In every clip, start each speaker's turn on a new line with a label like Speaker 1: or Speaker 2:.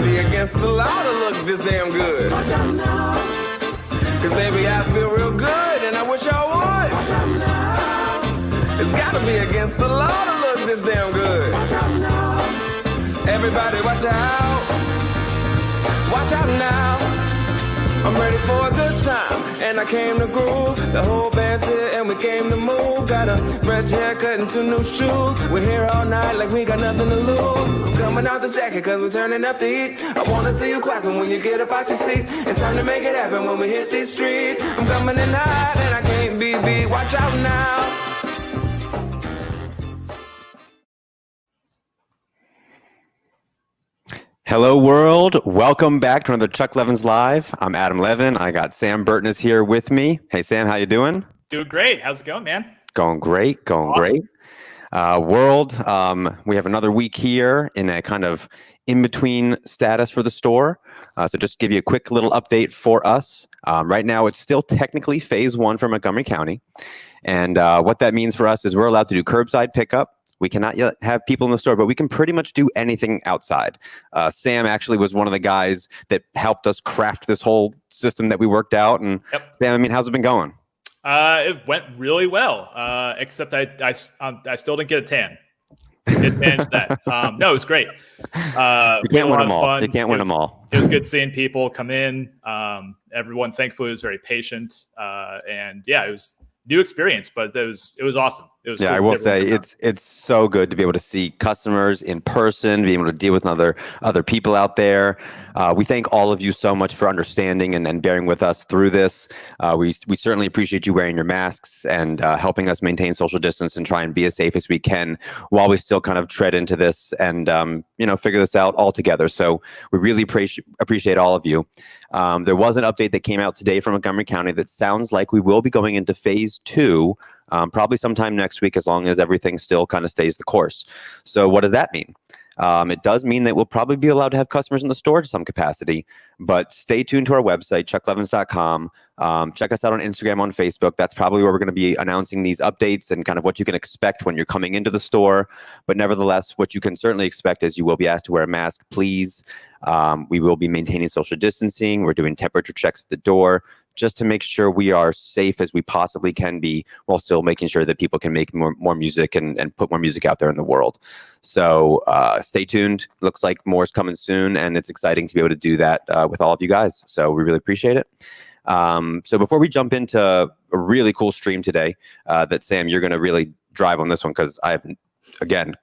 Speaker 1: be against the law to look this damn good. Watch out now. Cause baby, I feel real good and I wish I would. Watch out now. It's gotta be against the law to look this damn good. Watch out now. Everybody watch out. Watch out now. I'm ready for a good time, and I came to groove. The whole band's here, and we came to move. Got a fresh haircut and 2 new shoes. We're here all night like we got nothing to lose. Coming out the jacket, cause we're turning up the heat. I wanna see you clapping when you get up out your seat. It's time to make it happen when we hit these streets. I'm coming in hot, and I can't be beat. Watch out now.
Speaker 2: Hello, world. Welcome back to another Chuck Levin's Live. I'm Adam Levin. I got Sam Burton is here with me. Hey, Sam, how you doing?
Speaker 3: Doing great. How's it going, man?
Speaker 2: Going great. Going
Speaker 3: awesome.
Speaker 2: Great. World, we have another week here in a kind of in-between status for the store. So just give you a quick little update for us. Right now, it's still technically phase 1 for Montgomery County. And what that means for us is we're allowed to do curbside pickup. We cannot yet have people in the store, but we can pretty much do anything outside. Sam actually was one of the guys that helped us craft this whole system that we worked out. And
Speaker 3: Yep.
Speaker 2: Sam, I mean, how's it been going?
Speaker 3: It went really well, except I still didn't get a tan. Didn't manage that. No, it was great.
Speaker 2: You can't win them all. You can't win them all.
Speaker 3: It was good seeing people come in. Everyone, thankfully, was very patient. And yeah, it was a new experience, but it was awesome. It was
Speaker 2: yeah,
Speaker 3: cool.
Speaker 2: I will say it's so good to be able to see customers in person, be able to deal with other people out there. We thank all of you so much for understanding and bearing with us through this. We certainly appreciate you wearing your masks and helping us maintain social distance and try and be as safe as we can while we still kind of tread into this and figure this out all together. So we really appreciate all of you. There was an update that came out today from Montgomery County that sounds like we will be going into phase 2. Probably sometime next week, as long as everything still kind of stays the course. So what does that mean? It does mean that we'll probably be allowed to have customers in the store to some capacity, but stay tuned to our website, chucklevins.com. Check us out on Instagram, on Facebook. That's probably where we're going to be announcing these updates and kind of what you can expect when you're coming into the store. But nevertheless, what you can certainly expect is you will be asked to wear a mask, please. We will be maintaining social distancing. We're doing temperature checks at the door, just to make sure we are safe as we possibly can be, while still making sure that people can make more music and put more music out there in the world. So stay tuned. Looks like more is coming soon, and it's exciting to be able to do that with all of you guys. So we really appreciate it. So before we jump into a really cool stream today, that Sam, you're going to really drive on this one, because I have, again,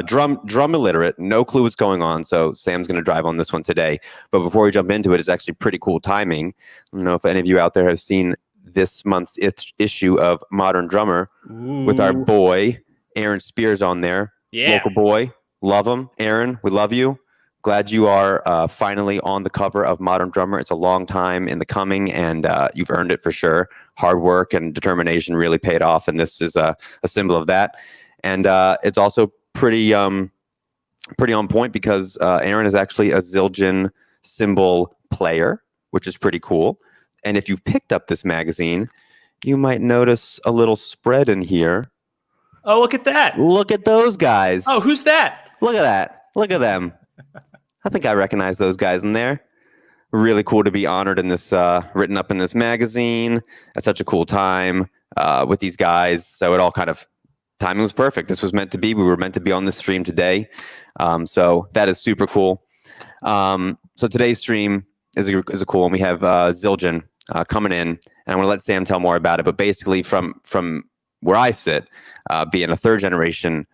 Speaker 2: drum illiterate, no clue what's going on. So Sam's going to drive on this one today. But before we jump into it, it's actually pretty cool timing. I don't know if any of you out there have seen this month's issue of Modern Drummer. Ooh. With our boy Aaron Spears on there.
Speaker 3: Yeah.
Speaker 2: Local boy, love him. Aaron, we love you. Glad you are finally on the cover of Modern Drummer. It's a long time in the coming, and you've earned it for sure. Hard work and determination really paid off, and this is a symbol of that. And it's also pretty on point, because Aaron is actually a Zildjian cymbal player, which is pretty cool. And if you've picked up this magazine, you might notice a little spread in here.
Speaker 3: Oh, look at that.
Speaker 2: Look at those guys.
Speaker 3: Oh, who's that?
Speaker 2: Look at that. Look at them. I think I recognize those guys in there. Really cool to be honored in this, written up in this magazine at such a cool time with these guys. So it all kind of, timing was perfect. This was meant to be. We were meant to be on this stream today. So that is super cool. So today's stream is a cool one. We have Zildjian coming in, and I'm going to let Sam tell more about it. But basically, from where I sit, being a third generation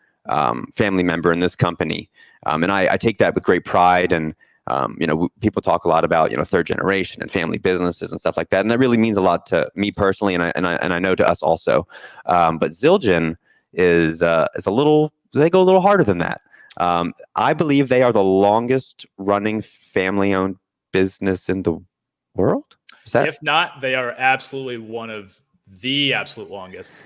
Speaker 2: family member in this company, and I take that with great pride. And people talk a lot about third generation and family businesses and stuff like that, and that really means a lot to me personally, and I know to us also. But Zildjian is a little, they go a little harder than that. I believe they are the longest running family owned business in the world.
Speaker 3: If not, they are absolutely one of the absolute longest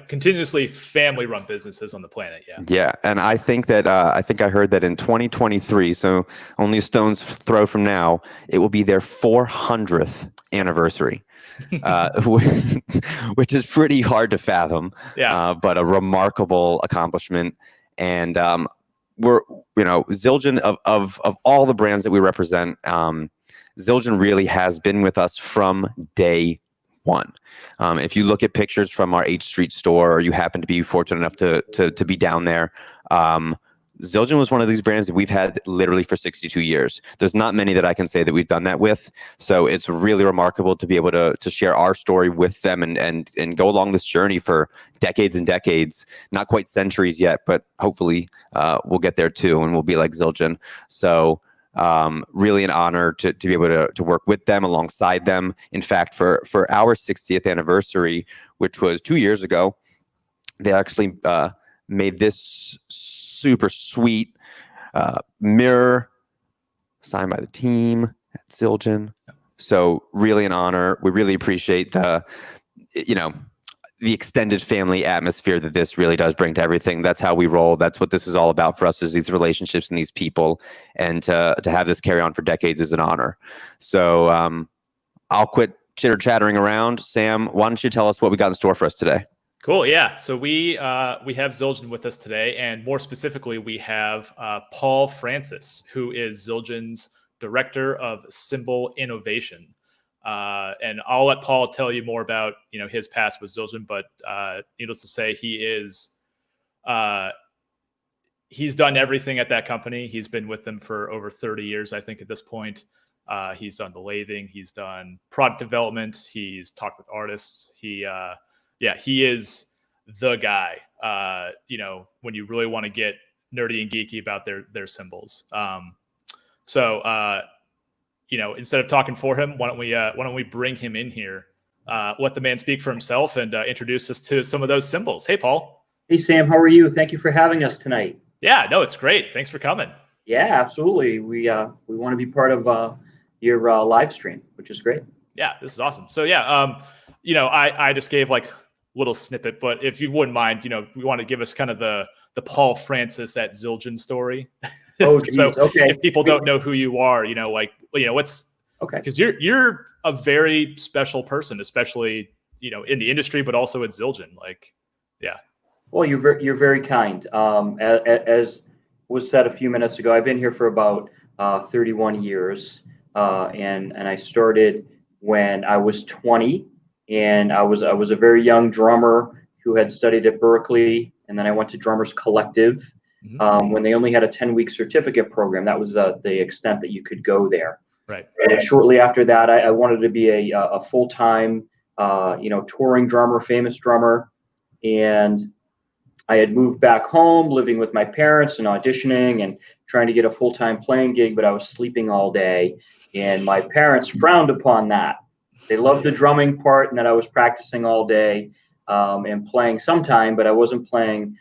Speaker 3: continuously family run businesses on the planet.
Speaker 2: Yeah. And I think that I heard that in 2023, so only a stone's throw from now, it will be their 400th anniversary. Which is pretty hard to fathom, but a remarkable accomplishment. And we're, Zildjian of all the brands that we represent, Zildjian really has been with us from day one. If you look at pictures from our H Street store, or you happen to be fortunate enough to be down there, Zildjian was one of these brands that we've had literally for 62 years. There's not many that I can say that we've done that with. So it's really remarkable to be able to share our story with them and go along this journey for decades and decades. Not quite centuries yet, but hopefully we'll get there too, and we'll be like Zildjian. So really an honor to be able to work with them, alongside them. In fact, for our 60th anniversary, which was 2 years ago, they actually made this super sweet mirror signed by the team at Zildjian. So really an honor. We really appreciate the extended family atmosphere that this really does bring to everything. That's how we roll. That's what this is all about for us, is these relationships and these people. And to have this carry on for decades is an honor. So I'll quit chitter-chattering around. Sam, why don't you tell us what we got in store for us today?
Speaker 3: Cool. Yeah. So we have Zildjian with us today, and more specifically, we have Paul Francis, who is Zildjian's Director of Cymbal Innovation. And I'll let Paul tell you more about his past with Zildjian, but needless to say, he's done everything at that company. He's been with them for over 30 years, I think, at this point. He's done the lathing. He's done product development. He's talked with artists. He is the guy, when you really want to get nerdy and geeky about their cymbals. Instead of talking for him, why don't we bring him in here, let the man speak for himself, and introduce us to some of those cymbals. Hey, Paul.
Speaker 4: Hey, Sam. How are you? Thank you for having us tonight.
Speaker 3: Yeah, no, it's great. Thanks for coming.
Speaker 4: Yeah, absolutely. We want to be part of your live stream, which is great.
Speaker 3: Yeah, this is awesome. So yeah, I just gave like little snippet, but if you wouldn't mind, we want to give us kind of the Paul Francis at Zildjian story.
Speaker 4: Oh, geez.
Speaker 3: So
Speaker 4: okay.
Speaker 3: If people don't know who you are, what's
Speaker 4: okay,
Speaker 3: because you're a very special person, especially in the industry, but also at Zildjian. Yeah.
Speaker 4: Well, you're very kind. As was said a few minutes ago, I've been here for about 31 years, and I started when I was 20. And I was a very young drummer who had studied at Berkeley, and then I went to Drummers Collective when they only had a 10-week certificate program. That was the extent that you could go there.
Speaker 3: Right.
Speaker 4: And shortly after that, I wanted to be a full-time, touring drummer, famous drummer, and I had moved back home, living with my parents and auditioning and trying to get a full-time playing gig, but I was sleeping all day, and my parents frowned upon that. They loved the drumming part and that I was practicing all day and playing sometime, but I wasn't playing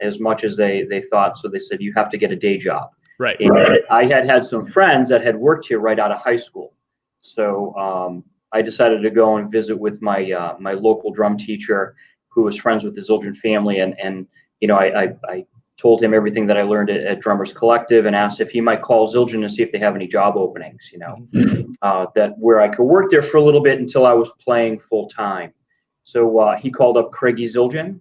Speaker 4: as much as they thought. So they said, you have to get a day job.
Speaker 3: Right.
Speaker 4: And I had some friends that had worked here right out of high school. So I decided to go and visit with my my local drum teacher, who was friends with the Zildjian family. And I told him everything that I learned at Drummers Collective and asked if he might call Zildjian and see if they have any job openings, that where I could work there for a little bit until I was playing full time. So he called up Craigie Zildjian,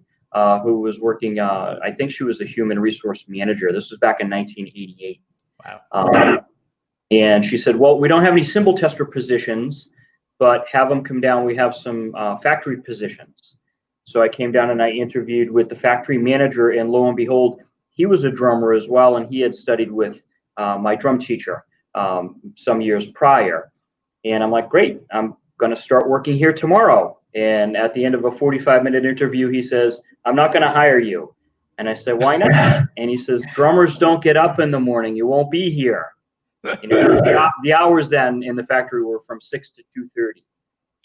Speaker 4: who was working, I think she was the human resource manager. This was back in 1988.
Speaker 3: Wow.
Speaker 4: And she said, well, we don't have any cymbal tester positions, but have them come down. We have some factory positions. So I came down and I interviewed with the factory manager, and lo and behold, he was a drummer as well, and he had studied with my drum teacher some years prior. And I'm like, great, I'm going to start working here tomorrow. And at the end of a 45-minute interview, he says, I'm not going to hire you. And I said, why not? And he says, drummers don't get up in the morning. You won't be here. The hours then in the factory were from 6 to 2:30.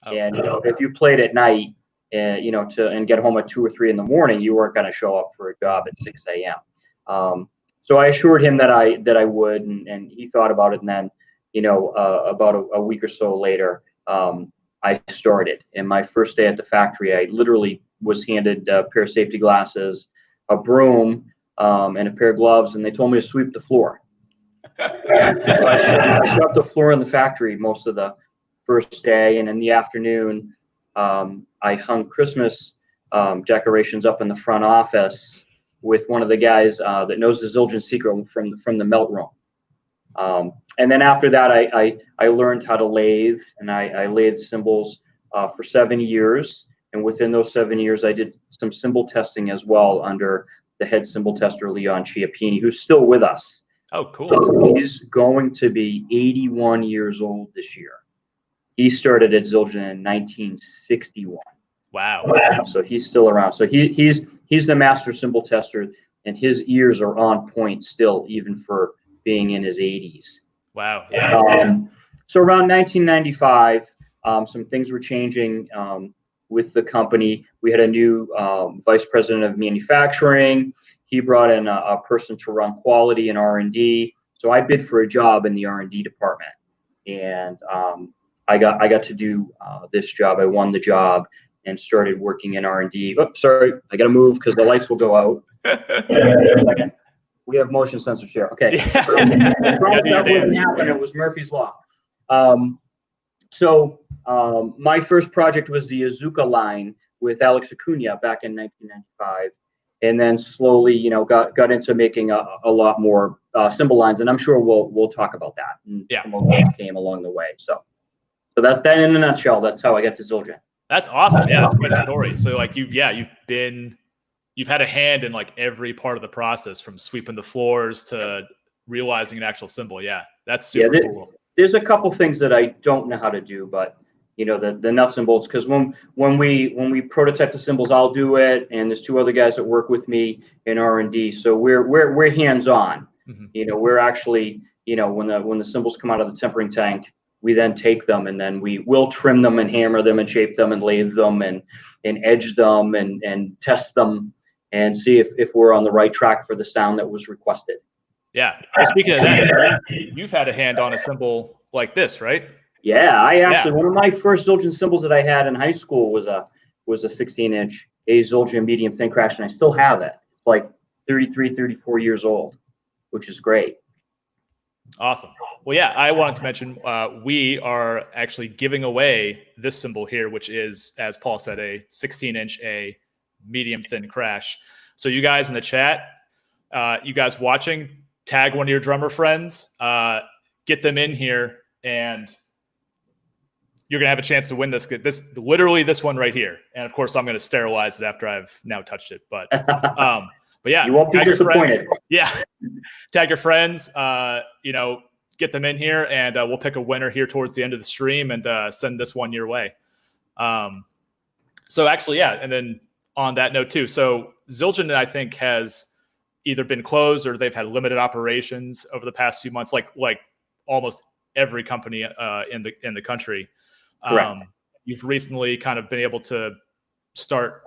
Speaker 4: Oh, and if you played at night, and get home at 2 or 3 in the morning, you weren't going to show up for a job at 6 a.m. So I assured him that I would, and he thought about it. And then, about a week or so later, I started. And my first day at the factory, I literally was handed a pair of safety glasses, a broom, and a pair of gloves, and they told me to sweep the floor. So I swept the floor in the factory most of the first day, and in the afternoon, I hung Christmas decorations up in the front office with one of the guys that knows the Zildjian secret from the melt room. And then after that, I learned how to lathe, and I lathed cymbals for 7 years. And within those 7 years, I did some cymbal testing as well under the head cymbal tester, Leon Chiappini, who's still with us.
Speaker 3: Oh, cool.
Speaker 4: He's going to be 81 years old this year. He started at Zildjian in 1961.
Speaker 3: Wow.
Speaker 4: So he's still around. So he's the master cymbal tester, and his ears are on point still, even for being in his 80s.
Speaker 3: Wow. Yeah.
Speaker 4: So around 1995, some things were changing with the company. We had a new vice president of manufacturing. He brought in a person to run quality and R&D. So I bid for a job in the R&D department, and I got to do this job. I won the job and started working in R&D. Oh, sorry, I got to move because the lights will go out. We have motion sensors here. Okay. That wouldn't happen. It was Murphy's Law. So my first project was the Azuka line with Alex Acuna back in 1995. And then slowly, got into making a lot more cymbal lines. And I'm sure we'll talk about that. And some of those came along the way. So that in a nutshell, that's how I got to Zildjian.
Speaker 3: That's awesome. Yeah, that's quite a story. So like you've had a hand in like every part of the process, from sweeping the floors to realizing an actual cymbal. Yeah, that's super cool.
Speaker 4: There's a couple things that I don't know how to do, but the nuts and bolts. Because when we prototype the cymbals, I'll do it, and there's 2 other guys that work with me in R&D. So we're hands on. Mm-hmm. We're actually when the cymbals come out of the tempering tank, we then take them and then we will trim them and hammer them and shape them and lathe them and edge them and test them and see if we're on the right track for the sound that was requested.
Speaker 3: Yeah. Well, speaking of that, you've had a hand on a cymbal like this, right?
Speaker 4: Yeah, I actually one of my first Zildjian cymbals that I had in high school was a 16-inch Zildjian medium thin crash, and I still have it. It's like 33, 34 years old, which is great.
Speaker 3: Awesome. Well, yeah, I wanted to mention we are actually giving away this cymbal here, which is, as Paul said, a 16-inch A medium thin crash. So you guys in the chat, you guys watching, tag one of your drummer friends, get them in here, and you're gonna have a chance to win literally this one right here. And of course, I'm gonna sterilize it after I've now touched it. But yeah,
Speaker 4: you won't be disappointed.
Speaker 3: Yeah, tag your friends. Get them in here, and we'll pick a winner here towards the end of the stream and send this one your way. So actually, yeah, and then on that note too, so Zildjian, I think, has either been closed or they've had limited operations over the past few months, like almost every company in the country. You've recently kind of been able to start,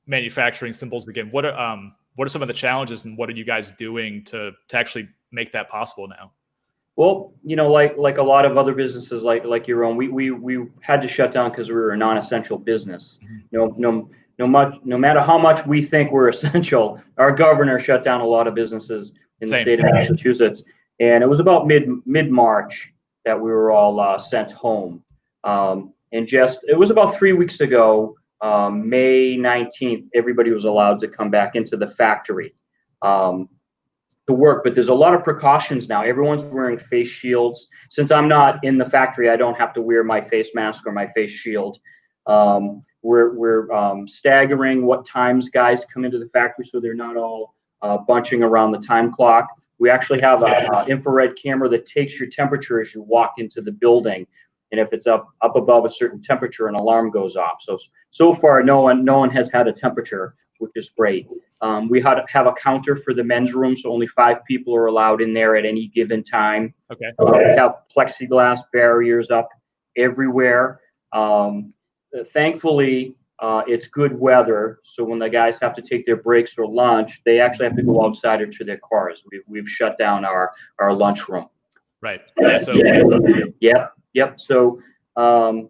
Speaker 3: manufacturing cymbals again. What are some of the challenges, and what are you guys doing to actually make that possible now?
Speaker 4: Well, like a lot of other businesses, like your own, we had to shut down because we were a non-essential business. Mm-hmm. No matter how much we think we're essential, our governor shut down a lot of businesses in the state of Massachusetts, and it was about mid-March that we were all sent home. And it was about 3 weeks ago, May 19th, everybody was allowed to come back into the factory to work, but there's a lot of precautions now. Everyone's wearing face shields. Since I'm not in the factory, I don't have to wear my face mask or my face shield. We're staggering what times guys come into the factory so they're not all bunching around the time clock. We actually have an infrared camera that takes your temperature as you walk into the building. And if it's up above a certain temperature, an alarm goes off. So far, no one has had a temperature, which is great. We have a counter for the men's room, so only 5 people are allowed in there at any given time.
Speaker 3: Okay.
Speaker 4: We have plexiglass barriers up everywhere. Thankfully, it's good weather, so when the guys have to take their breaks or lunch, they actually have to go outside or to their cars. We've shut down our lunchroom.
Speaker 3: Right. Yeah. So.
Speaker 4: Yep. So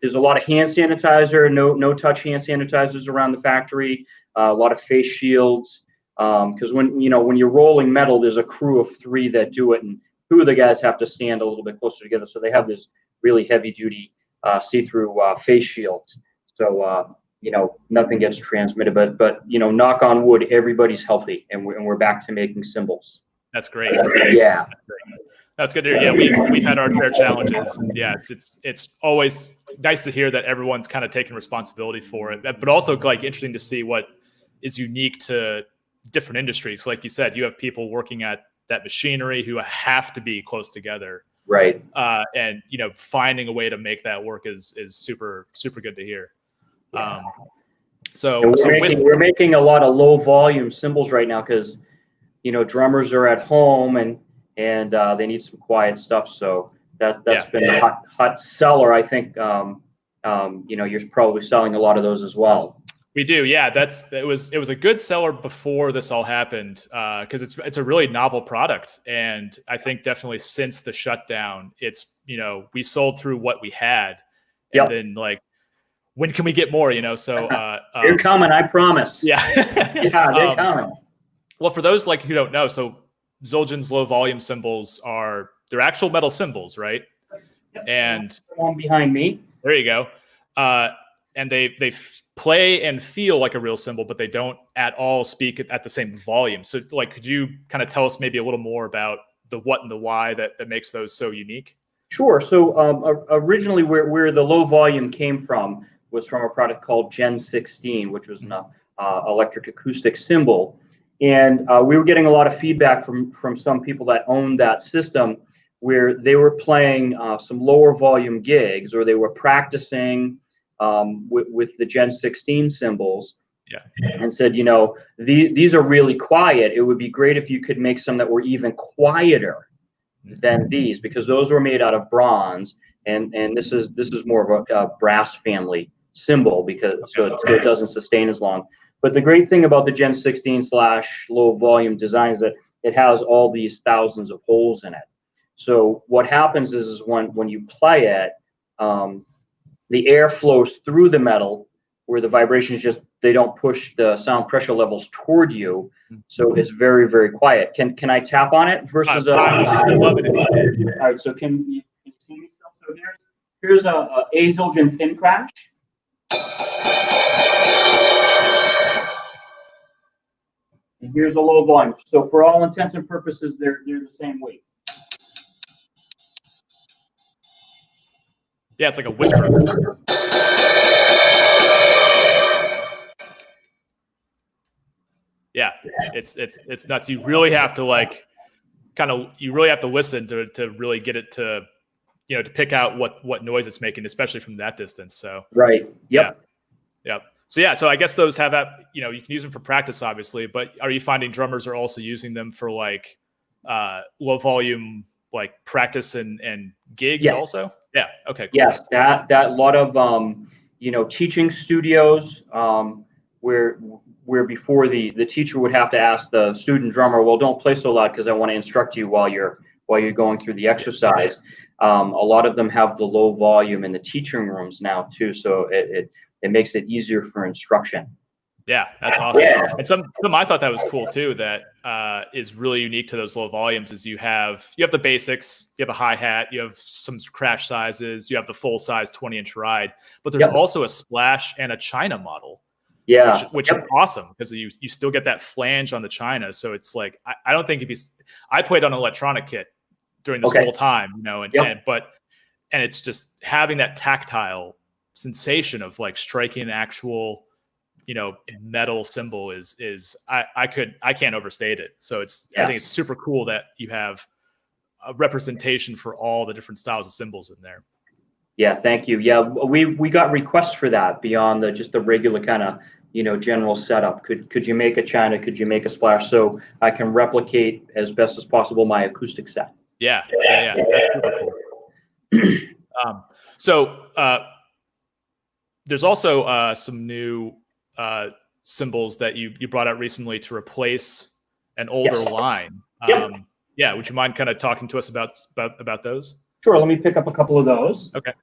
Speaker 4: there's a lot of hand sanitizer, no touch hand sanitizers around the factory. A lot of face shields, because when you're rolling metal, there's a crew of 3 that do it, and 2 of the guys have to stand a little bit closer together, so they have this really heavy duty see-through face shields. So nothing gets transmitted. But knock on wood, everybody's healthy, and we're back to making cymbals.
Speaker 3: That's great.
Speaker 4: Yeah.
Speaker 3: That's good to hear. Yeah, we've had our fair challenges. Yeah, it's always nice to hear that everyone's kind of taking responsibility for it, but also like interesting to see what is unique to different industries. Like you said, you have people working at that machinery who have to be close together,
Speaker 4: right?
Speaker 3: And finding a way to make that work is super good to hear.
Speaker 4: Yeah.
Speaker 3: So
Speaker 4: we're making a lot of low volume cymbals right now because drummers are at home and they need some quiet stuff. So that's been a hot seller. I think you're probably selling a lot of those as well.
Speaker 3: We do, yeah. It was a good seller before this all happened because it's a really novel product, and I think definitely since the shutdown, it's we sold through what we had, and then like when can we get more? So
Speaker 4: they're coming, I promise.
Speaker 3: Yeah,
Speaker 4: yeah, they're coming.
Speaker 3: Well, for those who don't know, so Zildjian's low volume cymbals they're actual metal cymbals, right?
Speaker 4: Yep.
Speaker 3: And
Speaker 4: one behind me.
Speaker 3: There you go. And they play and feel like a real cymbal, but they don't at all speak at the same volume. So could you kind of tell us maybe a little more about the what and the why that makes those so unique?
Speaker 4: Sure. So originally where the low volume came from was from a product called Gen 16, which was an electric acoustic cymbal. And we were getting a lot of feedback from some people that owned that system where they were playing some lower volume gigs, or they were practicing with the Gen 16 cymbals.
Speaker 3: Yeah.
Speaker 4: And said, these are really quiet. It would be great if you could make some that were even quieter than these, because those were made out of bronze, and this is more of a brass family cymbal so it doesn't sustain as long. But the great thing about the Gen 16 / low volume design is that it has all these thousands of holes in it. So what happens is when you play it, the air flows through the metal where the vibrations they don't push the sound pressure levels toward you. So it's very, very quiet. Can I tap on it versus
Speaker 3: I love it.
Speaker 4: All right, so can you see me still? So here's a Zildjian thin crash. And here's a low volume. So for all intents and purposes, they're the same weight.
Speaker 3: Yeah, it's like a whisper. Yeah, it's nuts. You really have to you really have to listen to really get it to to pick out what noise it's making, especially from that distance. So
Speaker 4: right. Yep.
Speaker 3: Yeah. So I guess those have that, you can use them for practice, obviously, but are you finding drummers are also using them for low volume, practice and gigs also? Yeah. Okay. Cool.
Speaker 4: Yes. That lot of, teaching studios, where before the teacher would have to ask the student drummer, well, don't play so loud because I want to instruct you while you're going through the exercise. A lot of them have the low volume in the teaching rooms now too. So it makes it easier for instruction.
Speaker 3: Yeah, that's awesome. Yeah. And some I thought that was cool too. That is really unique to those low volumes. Is you have the basics, you have a hi-hat, you have some crash sizes, you have the full size 20-inch ride, but there's also a splash and a China model.
Speaker 4: Yeah,
Speaker 3: which is awesome because you still get that flange on the China. So it's I don't think I played on an electronic kit during this whole time, and it's just having that tactile sensation of striking an actual metal cymbal is I can't overstate it. So I think it's super cool that you have a representation for all the different styles of cymbals in there.
Speaker 4: Yeah, thank you. Yeah, we got requests for that beyond just the regular kind of general setup. Could you make a China? Could you make a splash? So I can replicate as best as possible my acoustic set.
Speaker 3: Yeah. That's super cool. So there's also some new cymbals that you brought out recently to replace an older line. Yeah, would you mind kind of talking to us about those?
Speaker 4: Sure. Let me pick up a couple of those.
Speaker 3: Okay.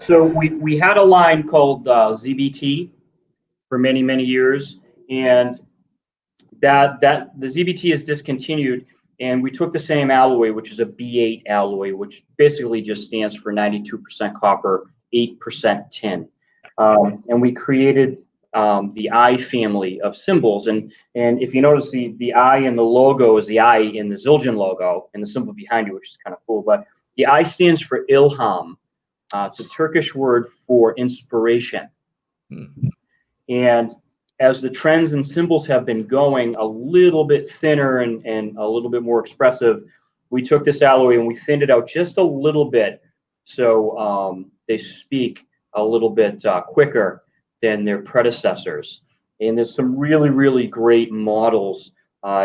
Speaker 4: So we had a line called ZBT for many, many years, and that the ZBT is discontinued, and we took the same alloy, which is a B8 alloy, which basically just stands for 92% copper 8% tin. And we created the I family of cymbals. And if you notice, the I in the logo is the I in the Zildjian logo and the symbol behind you, which is kind of cool. But the I stands for ilham. It's a Turkish word for inspiration. And as the trends in cymbals have been going a little bit thinner and a little bit more expressive, we took this alloy and we thinned it out just a little bit so they speak a little bit quicker than their predecessors. And there's some really, really great models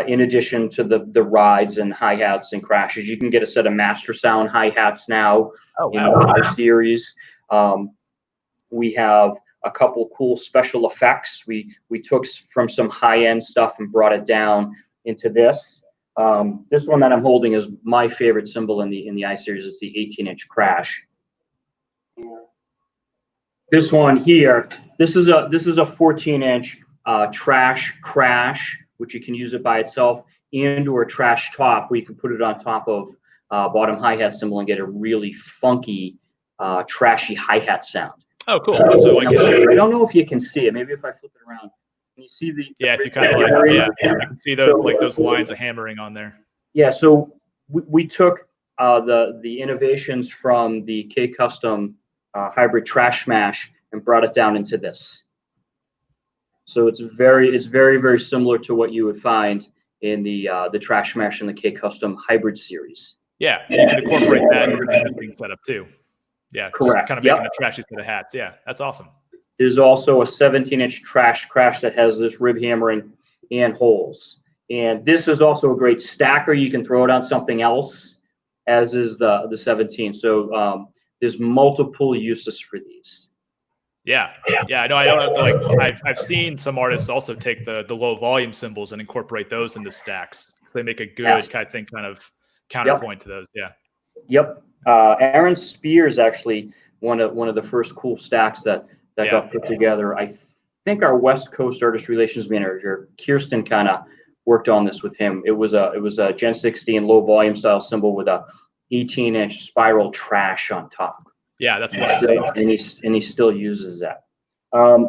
Speaker 4: in addition to the rides and hi-hats and crashes. You can get a set of Master Sound hi-hats now in the I-Series. We have a couple cool special effects. We took from some high-end stuff and brought it down into this. This one that I'm holding is my favorite cymbal in the I-Series. It's the 18-inch crash. This one here, this is a 14-inch trash crash, which you can use it by itself, and or trash top, where you can put it on top of bottom hi-hat cymbal and get a really funky, trashy hi-hat sound.
Speaker 3: Oh, cool. So like,
Speaker 4: I don't know if you can see it. Maybe if I flip it around, can you see the?
Speaker 3: Yeah, if you kind of like, yeah, you can see those like those lines of hammering on there.
Speaker 4: Yeah, so we took the innovations from the K-Custom hybrid trash smash and brought it down into this. So it's very, very similar to what you would find in the trash smash and the K-Custom hybrid series.
Speaker 3: Yeah, and you can incorporate that in your existing setup too. Yeah,
Speaker 4: correct.
Speaker 3: Kind of making a trashy set of hats. Yeah, that's awesome.
Speaker 4: There's also a 17-inch trash crash that has this rib hammering and holes. And this is also a great stacker. You can throw it on something else, as is the 17. So there's multiple uses for these.
Speaker 3: Yeah. I know. Like I've seen some artists also take the low volume cymbals and incorporate those into stacks. They make a good, I think, kind of counterpoint to those. Yeah.
Speaker 4: Yep. Aaron Spears actually one of the first cool stacks that got put together. I think our West Coast artist relations manager Kirsten kind of worked on this with him. It was a Gen 16 low volume style cymbal with a 18-inch spiral trash on top.
Speaker 3: Yeah, that's nice.
Speaker 4: And he still uses that.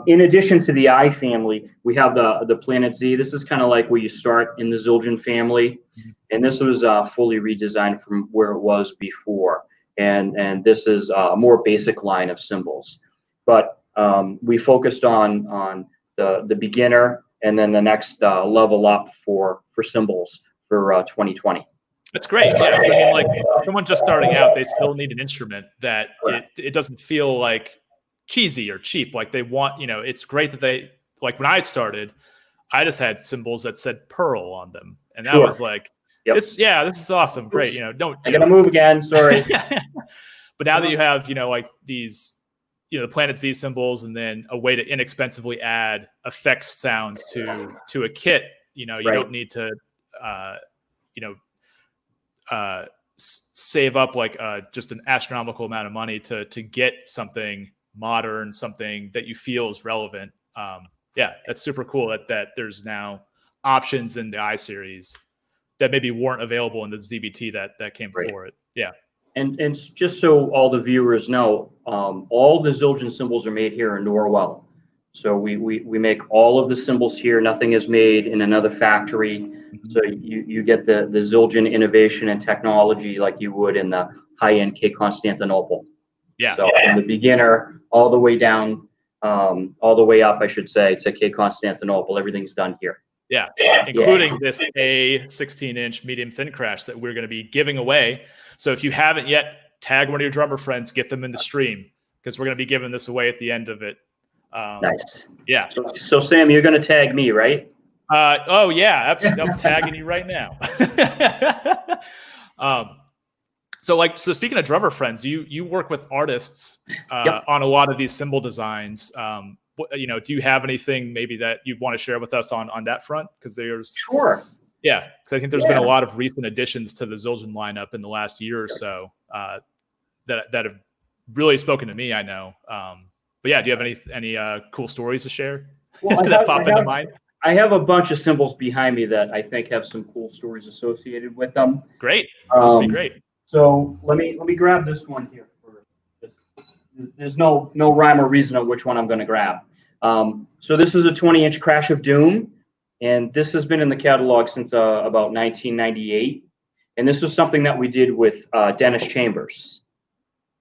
Speaker 4: In addition to the I family, we have the Planet Z. This is kind of like where you start in the Zildjian family, and this was fully redesigned from where it was before. And this is a more basic line of cymbals, but we focused on the beginner and then the next level up for cymbals for 2020.
Speaker 3: That's great. Yeah, I mean, like someone just starting out, they still need an instrument that it doesn't feel like cheesy or cheap. Like they want, it's great that they, like when I started, I just had cymbals that said Pearl on them, and that was like, this is awesome, great. I
Speaker 4: gotta move again. Sorry.
Speaker 3: But now that you have, like these, the Planet Z cymbals, and then a way to inexpensively add effects sounds to a kit, you don't need to, save up like just an astronomical amount of money to get something modern, something that you feel is relevant. That's super cool that there's now options in the I-Series that maybe weren't available in the ZBT that came before it. Yeah.
Speaker 4: And just so all the viewers know, all the Zildjian cymbals are made here in Norwell. So we make all of the cymbals here. Nothing is made in another factory. So you get the Zildjian innovation and technology like you would in the high-end K Constantinople. Yeah. So from the beginner all the way down, all the way up, I should say, to K Constantinople, everything's done here.
Speaker 3: Yeah, including this A 16-inch medium thin crash that we're going to be giving away. So if you haven't yet, tag one of your drummer friends, get them in the stream, because we're going to be giving this away at the end of it.
Speaker 4: Nice.
Speaker 3: Yeah.
Speaker 4: So Sam, you're going to tag me, right?
Speaker 3: Oh yeah, I'm tagging you right now. So speaking of drummer friends, you work with artists on a lot of these cymbal designs. Do you have anything maybe that you want to share with us on that front? Because there's yeah, because I think there's been a lot of recent additions to the Zildjian lineup in the last year or so that have really spoken to me. I know, but yeah, do you have any cool stories to share that pop into mind?
Speaker 4: I have a bunch of cymbals behind me that I think have some cool stories associated with them.
Speaker 3: Great, must be great.
Speaker 4: So let me grab this one here. there's no rhyme or reason on which one I'm going to grab. So this is a 20-inch Crash of Doom, and this has been in the catalog since about 1998. And this is something that we did with Dennis Chambers,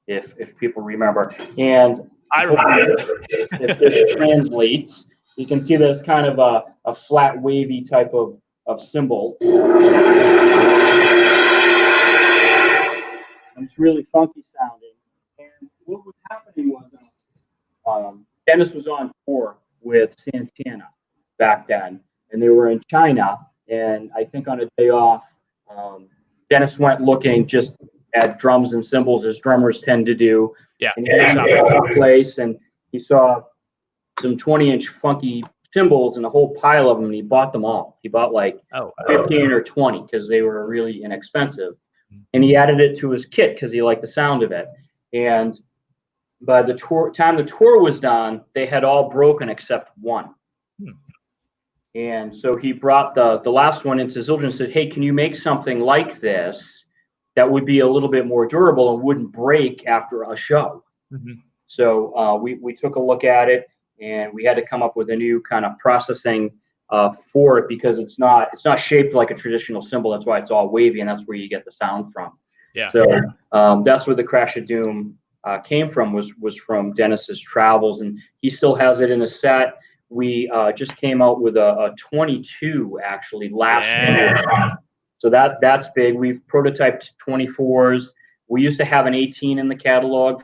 Speaker 4: if people remember. And
Speaker 3: I remember.
Speaker 4: if this translates, you can see that it's kind of a flat, wavy type of cymbal. And it's really funky sounding. And what was happening was Dennis was on tour with Santana back then, and they were in China. And I think on a day off, Dennis went looking just at drums and cymbals, as drummers tend to do.
Speaker 3: Yeah.
Speaker 4: And he went to a place, and he saw some 20-inch funky cymbals and a whole pile of them, and he bought them all. He bought like 15 or 20 because they were really inexpensive. And he added it to his kit because he liked the sound of it. And by the time the tour was done, they had all broken except one. And so he brought the last one into Zildjian and said, hey, can you make something like this that would be a little bit more durable and wouldn't break after a show? So we took a look at it, and we had to come up with a new kind of processing for it, because it's not shaped like a traditional cymbal. That's why it's all wavy, and that's where you get the sound from.
Speaker 3: Yeah.
Speaker 4: So that's where the Crash of Doom came from, was from Dennis's travels, and he still has it in a set. We just came out with a 22 actually last year. So that's big. We've prototyped 24s. We used to have an 18 in the catalog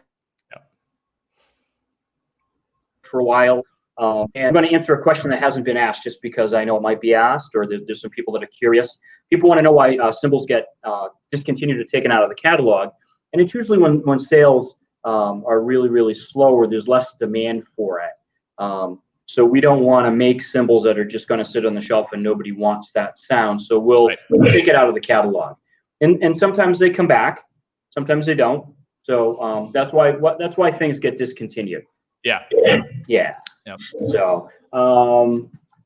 Speaker 4: for a while. And I'm going to answer a question that hasn't been asked, just because I know it might be asked, or there's some people that are curious. People want to know why cymbals get discontinued or taken out of the catalog. And it's usually when sales are really, really slow, or there's less demand for it. So we don't want to make cymbals that are just going to sit on the shelf and nobody wants that sound. So we'll take it out of the catalog. And sometimes they come back, sometimes they don't. So that's why things get discontinued.
Speaker 3: Yeah.
Speaker 4: Yeah.
Speaker 3: Yep.
Speaker 4: So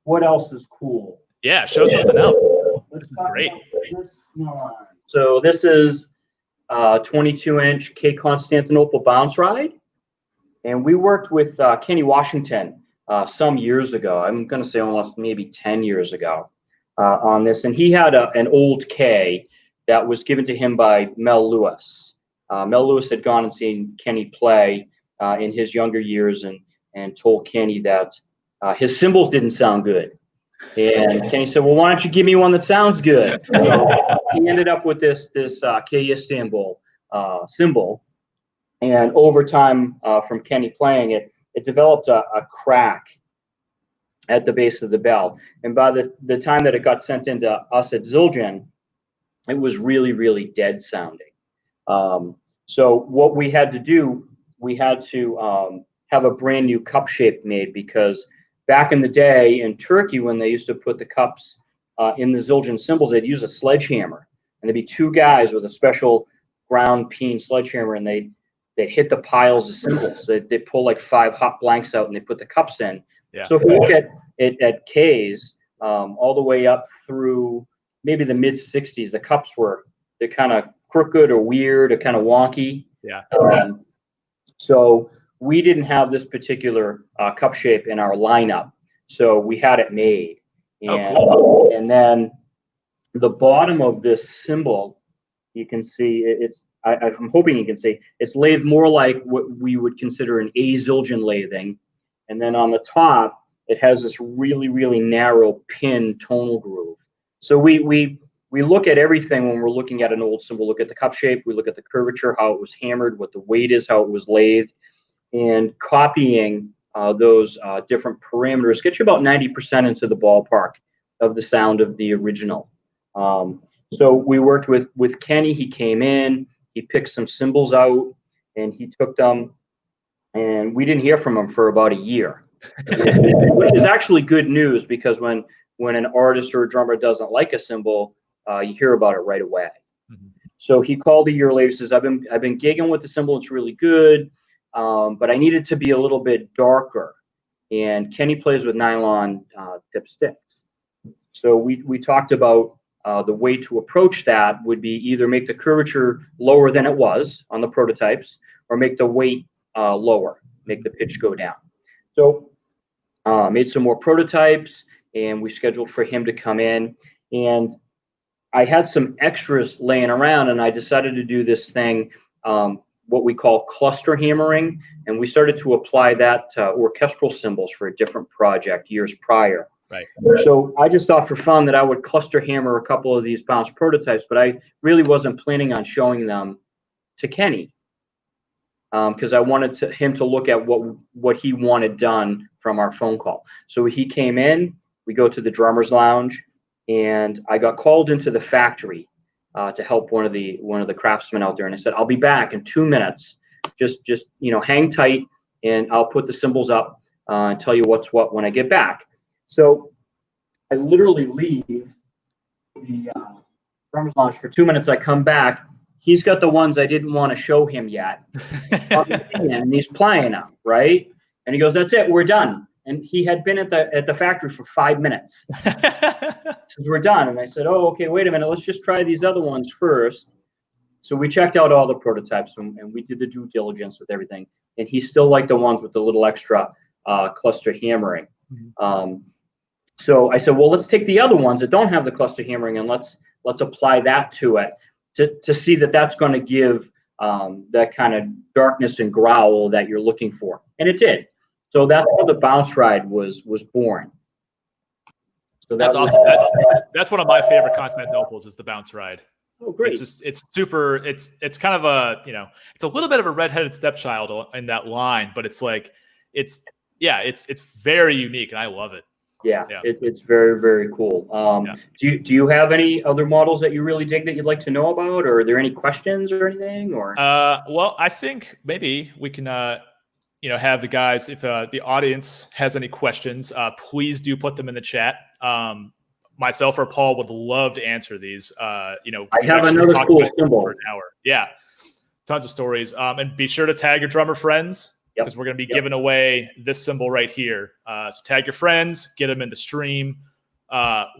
Speaker 4: what else is cool?
Speaker 3: Yeah, show something else. This is great.
Speaker 4: So this is 22-inch K Constantinople bounce ride. And we worked with Kenny Washington some years ago. I'm going to say almost maybe 10 years ago on this. And he had an old K that was given to him by Mel Lewis. Mel Lewis had gone and seen Kenny play in his younger years, and told Kenny that his cymbals didn't sound good. And Kenny said, well, why don't you give me one that sounds good? So he ended up with this K Istanbul cymbal. And over time, from Kenny playing it, it developed a crack at the base of the bell. And by the time that it got sent into us at Zildjian, it was really, really dead sounding. So what we had to do, we had to have a brand new cup shape made, because back in the day in Turkey, when they used to put the cups in the Zildjian cymbals, they'd use a sledgehammer, and there'd be two guys with a special ground peen sledgehammer, and they'd hit the piles of cymbals. They'd pull like 5 hot blanks out, and they put the cups in.
Speaker 3: Yeah.
Speaker 4: So if you look at it at K's, all the way up through maybe the mid 60s, the cups they're kind of crooked or weird or kind of wonky.
Speaker 3: Yeah.
Speaker 4: So we didn't have this particular cup shape in our lineup, so we had it made. And,
Speaker 3: cool.
Speaker 4: And then the bottom of this cymbal, you can see I'm hoping you can see it's lathed more like what we would consider an A Zildjian lathing, and then on the top it has this really, really narrow pin tonal groove. So we look at everything when we're looking at an old cymbal. Look at the cup shape, we look at the curvature, how it was hammered, what the weight is, how it was lathed, and copying those different parameters gets you about 90% into the ballpark of the sound of the original. So we worked with Kenny. He came in, he picked some cymbals out, and he took them, and we didn't hear from him for about a year, which is actually good news, because when an artist or a drummer doesn't like a cymbal, you hear about it right away. So he called a year later, says, I've been gigging with the cymbal, it's really good, but I need it to be a little bit darker. And Kenny plays with nylon tip sticks. So we talked about the way to approach that would be either make the curvature lower than it was on the prototypes, or make the weight lower, make the pitch go down. So made some more prototypes, and we scheduled for him to come in. And I had some extras laying around, and I decided to do this thing, what we call cluster hammering, and we started to apply that to orchestral cymbals for a different project years prior.
Speaker 3: Right.
Speaker 4: So I just thought for fun that I would cluster hammer a couple of these bounce prototypes, but I really wasn't planning on showing them to Kenny, because I wanted him to look at what he wanted done from our phone call. So he came in, we go to the drummer's lounge, and I got called into the factory to help one of the craftsmen out there, and I said, I'll be back in 2 minutes. Just hang tight, and I'll put the cymbals up and tell you what's what when I get back. So I literally leave the drummer's lounge for 2 minutes. I come back. He's got the ones I didn't want to show him yet. And he's playing them, right? And he goes, that's it, we're done. And he had been at the factory for 5 minutes. Says, we're done. And I said, oh, okay, wait a minute, let's just try these other ones first. So we checked out all the prototypes, and we did the due diligence with everything. And he still liked the ones with the little extra cluster hammering. Mm-hmm. So I said, well, let's take the other ones that don't have the cluster hammering, and let's apply that to it to see that that's going to give that kind of darkness and growl that you're looking for. And it did. So that's how the bounce ride was born. So
Speaker 3: that's awesome. That's one of my favorite Constantinoples is the bounce ride.
Speaker 4: Oh, great.
Speaker 3: It's super, it's kind of a, it's a little bit of a redheaded stepchild in that line, but it's like, it's very unique, and I love it.
Speaker 4: Yeah. It's very, very cool. Do you have any other models that you really dig that you'd like to know about, or are there any questions or anything? Or
Speaker 3: well, I think maybe we can have the guys, if the audience has any questions, please do put them in the chat. Myself or Paul would love to answer these. I
Speaker 4: have another cool cymbal
Speaker 3: for an hour. Yeah, tons of stories. And be sure to tag your drummer friends, because we're going to be giving away this cymbal right here. So tag your friends, get them in the stream.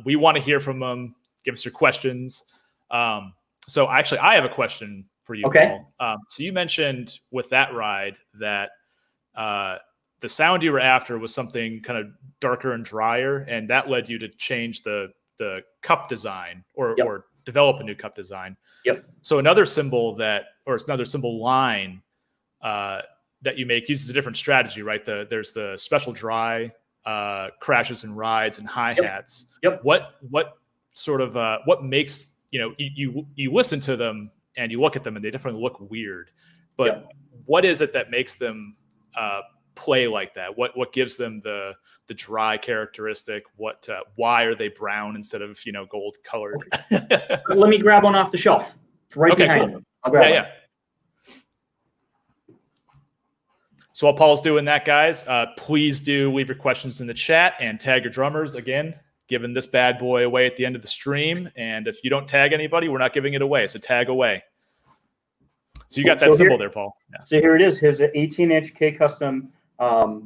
Speaker 3: We want to hear from them. Give us your questions. So actually, I have a question for you, Paul. So you mentioned with that ride that the sound you were after was something kind of darker and drier, and that led you to change the cup design or develop a new cup design. So another cymbal line that you make uses a different strategy, right? There's the special dry crashes and rides and hi-hats. What sort of what makes you listen to them and you look at them and they definitely look weird, but what is it that makes them play like that? What gives them the dry characteristic? Why are they brown instead of gold colored?
Speaker 4: Let me grab one off the shelf. It's right behind me. I'll grab one.
Speaker 3: So while Paul's doing that, guys, please do leave your questions in the chat and tag your drummers. Again, giving this bad boy away at the end of the stream. And if you don't tag anybody, we're not giving it away. So tag away. So you got that cymbal there, Paul.
Speaker 4: So here it is. Here's an 18-inch K-Custom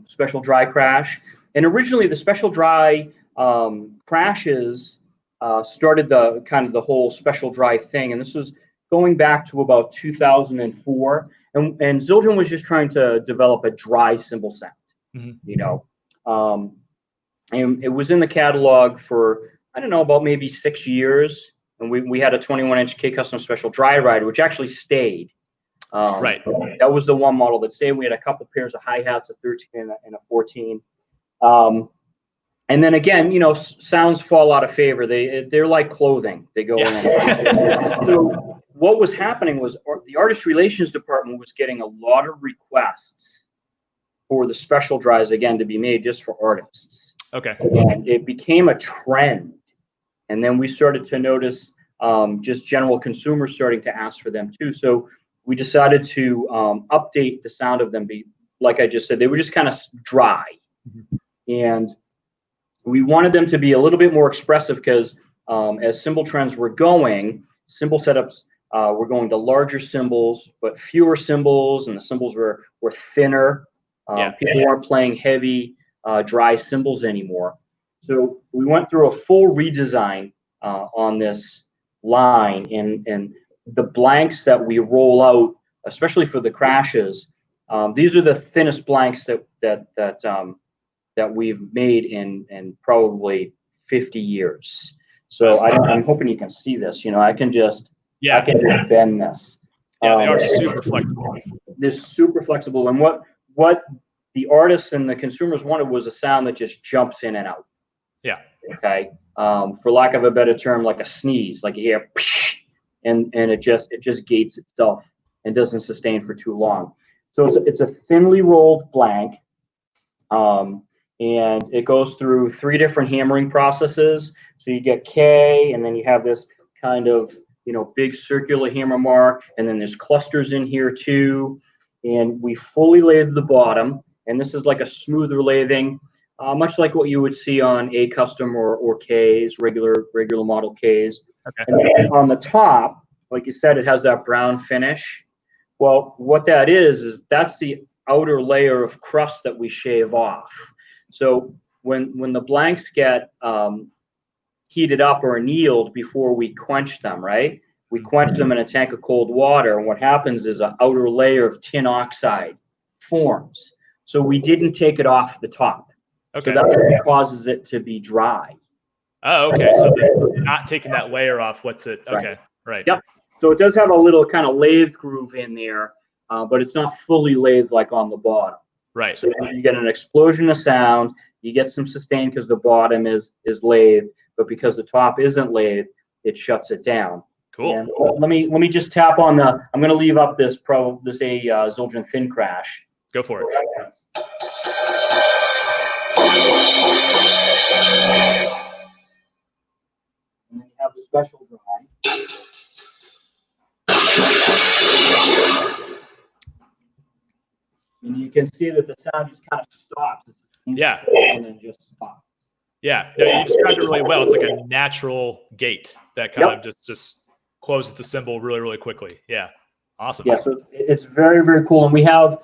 Speaker 4: special dry crash. And originally the special dry crashes started the whole special dry thing. And this was going back to about 2004. And Zildjian was just trying to develop a dry cymbal sound, and it was in the catalog for, I don't know, about maybe 6 years. And we had a 21-inch K-Custom special dry ride, which actually stayed.
Speaker 3: Right.
Speaker 4: That was the one model that stayed. We had a couple pairs of hi-hats, a 13 and a 14. And then again, sounds fall out of favor. They're like clothing. They go in. So what was happening was the artist relations department was getting a lot of requests for the special dries, again, to be made just for artists.
Speaker 3: Okay.
Speaker 4: And it became a trend. And then we started to notice just general consumers starting to ask for them too. So we decided to update the sound of them. Like I just said, they were just kind of dry. And we wanted them to be a little bit more expressive because as cymbal trends were going, cymbal setups were going to larger cymbals, but fewer cymbals, and the cymbals were thinner. People weren't playing heavy, dry cymbals anymore. So we went through a full redesign on this line, and the blanks that we roll out, especially for the crashes, These are the thinnest blanks that we've made in probably 50 years. So I'm hoping you can see this. I can just bend this.
Speaker 3: Yeah, they are super flexible.
Speaker 4: They're super flexible, and what the artists and the consumers wanted was a sound that just jumps in and out.
Speaker 3: Yeah.
Speaker 4: Okay. For lack of a better term, like a sneeze, like you hear, and it just gates itself and doesn't sustain for too long. So it's a thinly rolled blank, and it goes through 3 different hammering processes. So you get K, and then you have this kind of big circular hammer mark, and then there's clusters in here too. And we fully lathe the bottom, and this is like a smoother lathing, much like what you would see on A custom or Ks, regular model Ks.
Speaker 3: Okay.
Speaker 4: And then on the top, like you said, it has that brown finish. Well, what that is that's the outer layer of crust that we shave off. So when the blanks get heated up or annealed before we quench them, right? We quench them in a tank of cold water, and what happens is an outer layer of tin oxide forms. So we didn't take it off the top.
Speaker 3: Okay.
Speaker 4: So that's what causes it to be dry.
Speaker 3: Oh, okay. So not taking that layer off. What's it? Okay. Right.
Speaker 4: Yep. So it does have a little kind of lathe groove in there, but it's not fully lathed like on the bottom.
Speaker 3: Right.
Speaker 4: So you get an explosion of sound. You get some sustain because the bottom is lathed, but because the top isn't lathed, it shuts it down.
Speaker 3: Cool.
Speaker 4: And let me just tap on the. I'm going to leave up this Zildjian thin crash.
Speaker 3: Go for it.
Speaker 4: And then you have the special drum. And you can see that the sound just kind of stops.
Speaker 3: Yeah.
Speaker 4: And then just stops.
Speaker 3: Yeah. No, you described it really well. It's like a natural gate that kind of just closes the cymbal really, really quickly. Yeah. Awesome.
Speaker 4: Yeah. So it's very, very cool. And we have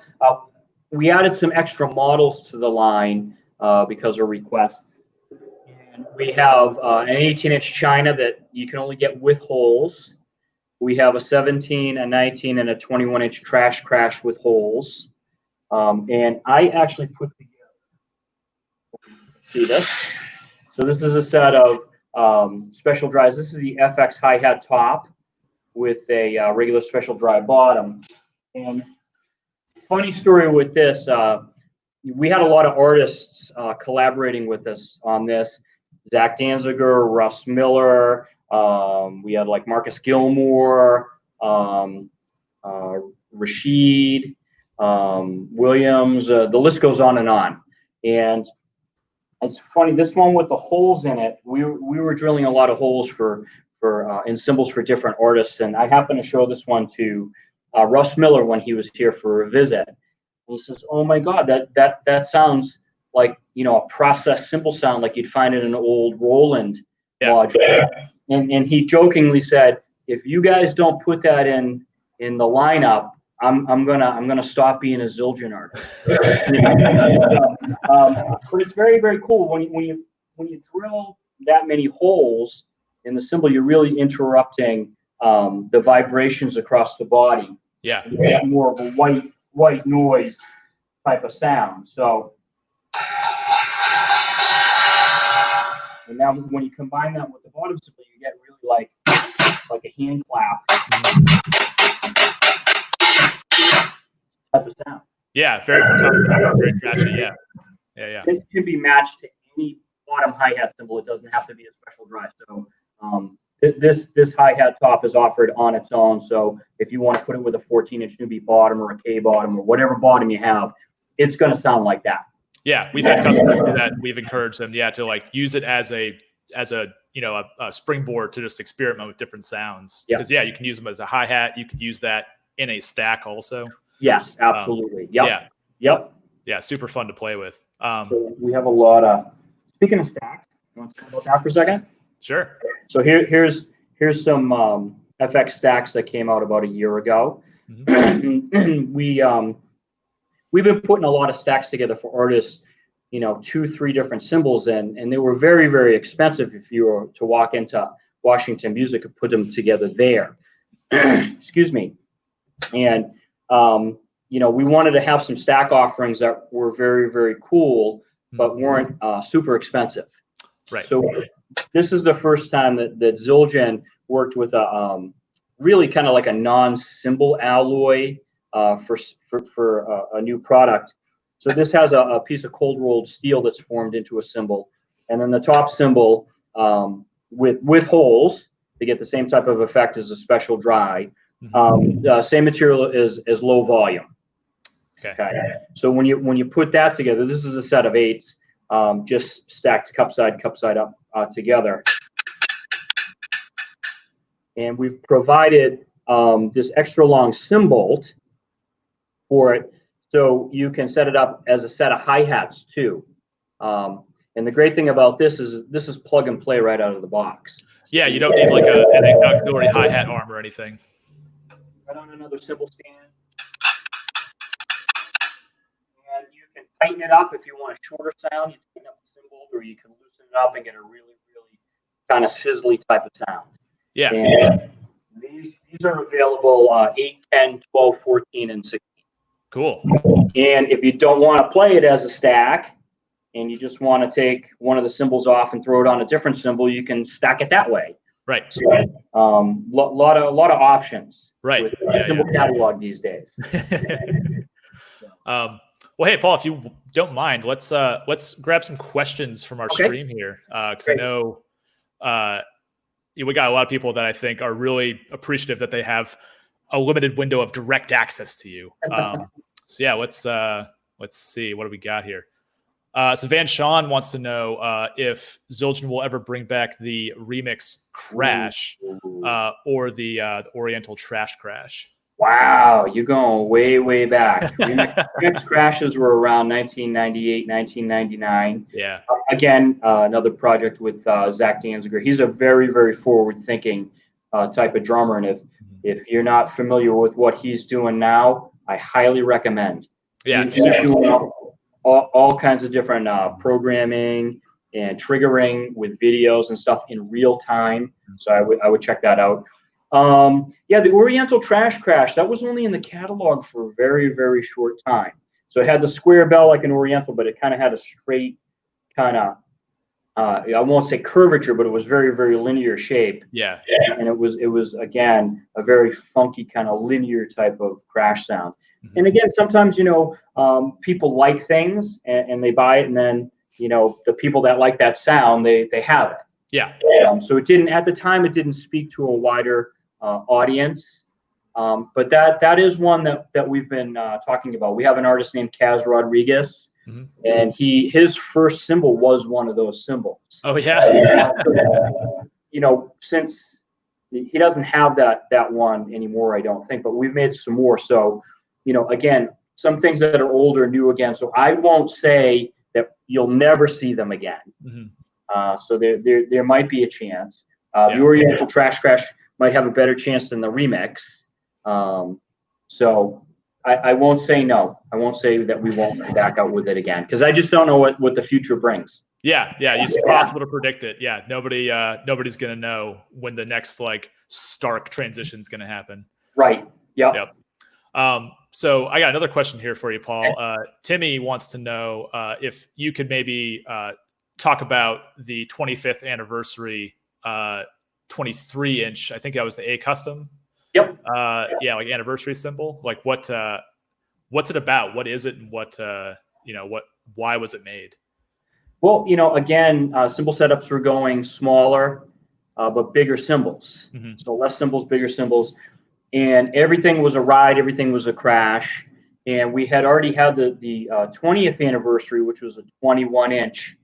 Speaker 4: we added some extra models to the line because of requests. And we have an 18-inch China that you can only get with holes. We have a 17, a 19, and a 21-inch trash crash with holes. And I actually put together, see this? So this is a set of special drives. This is the FX hi-hat top with a regular special dry bottom. And funny story with this, we had a lot of artists collaborating with us on this. Zach Danziger, Russ Miller, we had like Marcus Gilmore, Rashid, Williams, the list goes on and on. And it's funny, this one with the holes in it, we were drilling a lot of holes in cymbals for different artists, and I happened to show this one to Russ Miller when he was here for a visit. And he says, "Oh my God, that sounds like a processed cymbal sound, like you'd find in an old Roland module." And he jokingly said, "If you guys don't put that in the lineup, I'm gonna stop being a Zildjian artist." But it's very, very cool when you drill that many holes in the cymbal, you're really interrupting the vibrations across the body.
Speaker 3: Yeah.
Speaker 4: You get more of a white noise type of sound. So, and now when you combine that with the bottom cymbal, you get really like a hand clap type of sound.
Speaker 3: Yeah, very percussive, very catchy. Yeah.
Speaker 4: This can be matched to any bottom hi-hat cymbal. It doesn't have to be a special drive. So this hi-hat top is offered on its own. So if you want to put it with a 14-inch newbie bottom or a K bottom or whatever bottom you have, it's going to sound like that.
Speaker 3: Yeah, we've had customers do that. We've encouraged them, to like use it as a springboard to just experiment with different sounds. Because you can use them as a hi-hat. You could use that in a stack also.
Speaker 4: Yes, absolutely. Yep.
Speaker 3: Yeah, super fun to play with.
Speaker 4: So we have a lot of. Speaking of stacks, you want to talk about that for a second?
Speaker 3: Sure.
Speaker 4: So here's some FX stacks that came out about a year ago. Mm-hmm. We've been putting a lot of stacks together for artists, 2-3 different cymbals, and they were very, very expensive if you were to walk into Washington Music and put them together there. Excuse me. And we wanted to have some stack offerings that were very, very cool, but weren't super expensive.
Speaker 3: Right.
Speaker 4: So this is the first time that Zildjian worked with a really kind of like a non-cymbal alloy for a new product. So this has a piece of cold rolled steel that's formed into a cymbal, and then the top cymbal with holes to get the same type of effect as a special dry. Same material as low volume. Okay. So when you put that together, this is a set of 8s, just stacked cup side up together. And we've provided this extra long cymbal for it, so you can set it up as a set of hi-hats too. And the great thing about this is plug and play right out of the box.
Speaker 3: Yeah, you don't need like an auxiliary hi-hat arm or anything.
Speaker 4: Right on another cymbal stand. And you can tighten it up if you want a shorter sound. You tighten up the cymbal, or you can loosen it up and get a really, really kind of sizzly type of sound.
Speaker 3: Yeah.
Speaker 4: And these are available 8, 10, 12, 14, and 16.
Speaker 3: Cool.
Speaker 4: And if you don't want to play it as a stack, and you just want to take one of the cymbals off and throw it on a different cymbal, you can stack it that way.
Speaker 3: Right.
Speaker 4: So, lot of options.
Speaker 3: Right.
Speaker 4: With the cymbal catalog these days.
Speaker 3: Well, hey, Paul, if you don't mind, let's grab some questions from our stream here, because I know we got a lot of people that I think are really appreciative that they have a limited window of direct access to you. So yeah, let's see, what do we got here? So Van Sean wants to know if Zildjian will ever bring back the remix Crash or the Oriental Trash Crash.
Speaker 4: Wow, you're going way, way back. Remix Crashes were around 1998, 1999.
Speaker 3: Yeah.
Speaker 4: Again, another project with Zach Danziger. He's a very, very forward-thinking type of drummer, and if you're not familiar with what he's doing now, I highly recommend.
Speaker 3: Yeah,
Speaker 4: he's doing all kinds of different programming and triggering with videos and stuff in real time. So I would check that out. Yeah, the Oriental Trash Crash, that was only in the catalog for a very, very short time. So it had the square bell like an Oriental, but it kind of had a straight kind of, I won't say curvature, but it was very, very linear shape.
Speaker 3: Yeah.
Speaker 4: And it was again, a very funky kind of linear type of crash sound. And again, sometimes, people like things and they buy it, and then, the people that like that sound, they have it.
Speaker 3: Yeah.
Speaker 4: So it didn't, at the time, it didn't speak to a wider audience. But that is one that we've been talking about. We have an artist named Kaz Rodriguez, and his first cymbal was one of those cymbals.
Speaker 3: Oh yeah.
Speaker 4: Since he doesn't have that one anymore, I don't think, but we've made some more. So, again, some things that are old are new again. So I won't say that you'll never see them again. So there might be a chance. The Oriental Trash Crash might have a better chance than the remix. So I won't say no. I won't say that we won't come back out with it again, because I just don't know what the future brings.
Speaker 3: Yeah, it's possible to predict it. Yeah, nobody's gonna know when the next stark transition is gonna happen.
Speaker 4: Right. Yep.
Speaker 3: So I got another question here for you, Paul. Timmy wants to know if you could maybe talk about the 25th anniversary 23-inch. I think that was the A Custom.
Speaker 4: Yep.
Speaker 3: Anniversary cymbal. What's it about? What is it? And why was it made?
Speaker 4: Well, again, cymbal setups were going smaller, but bigger cymbals. So less cymbals, bigger cymbals. And everything was a ride, everything was a crash. And we had already had the 20th anniversary, which was a 21-inch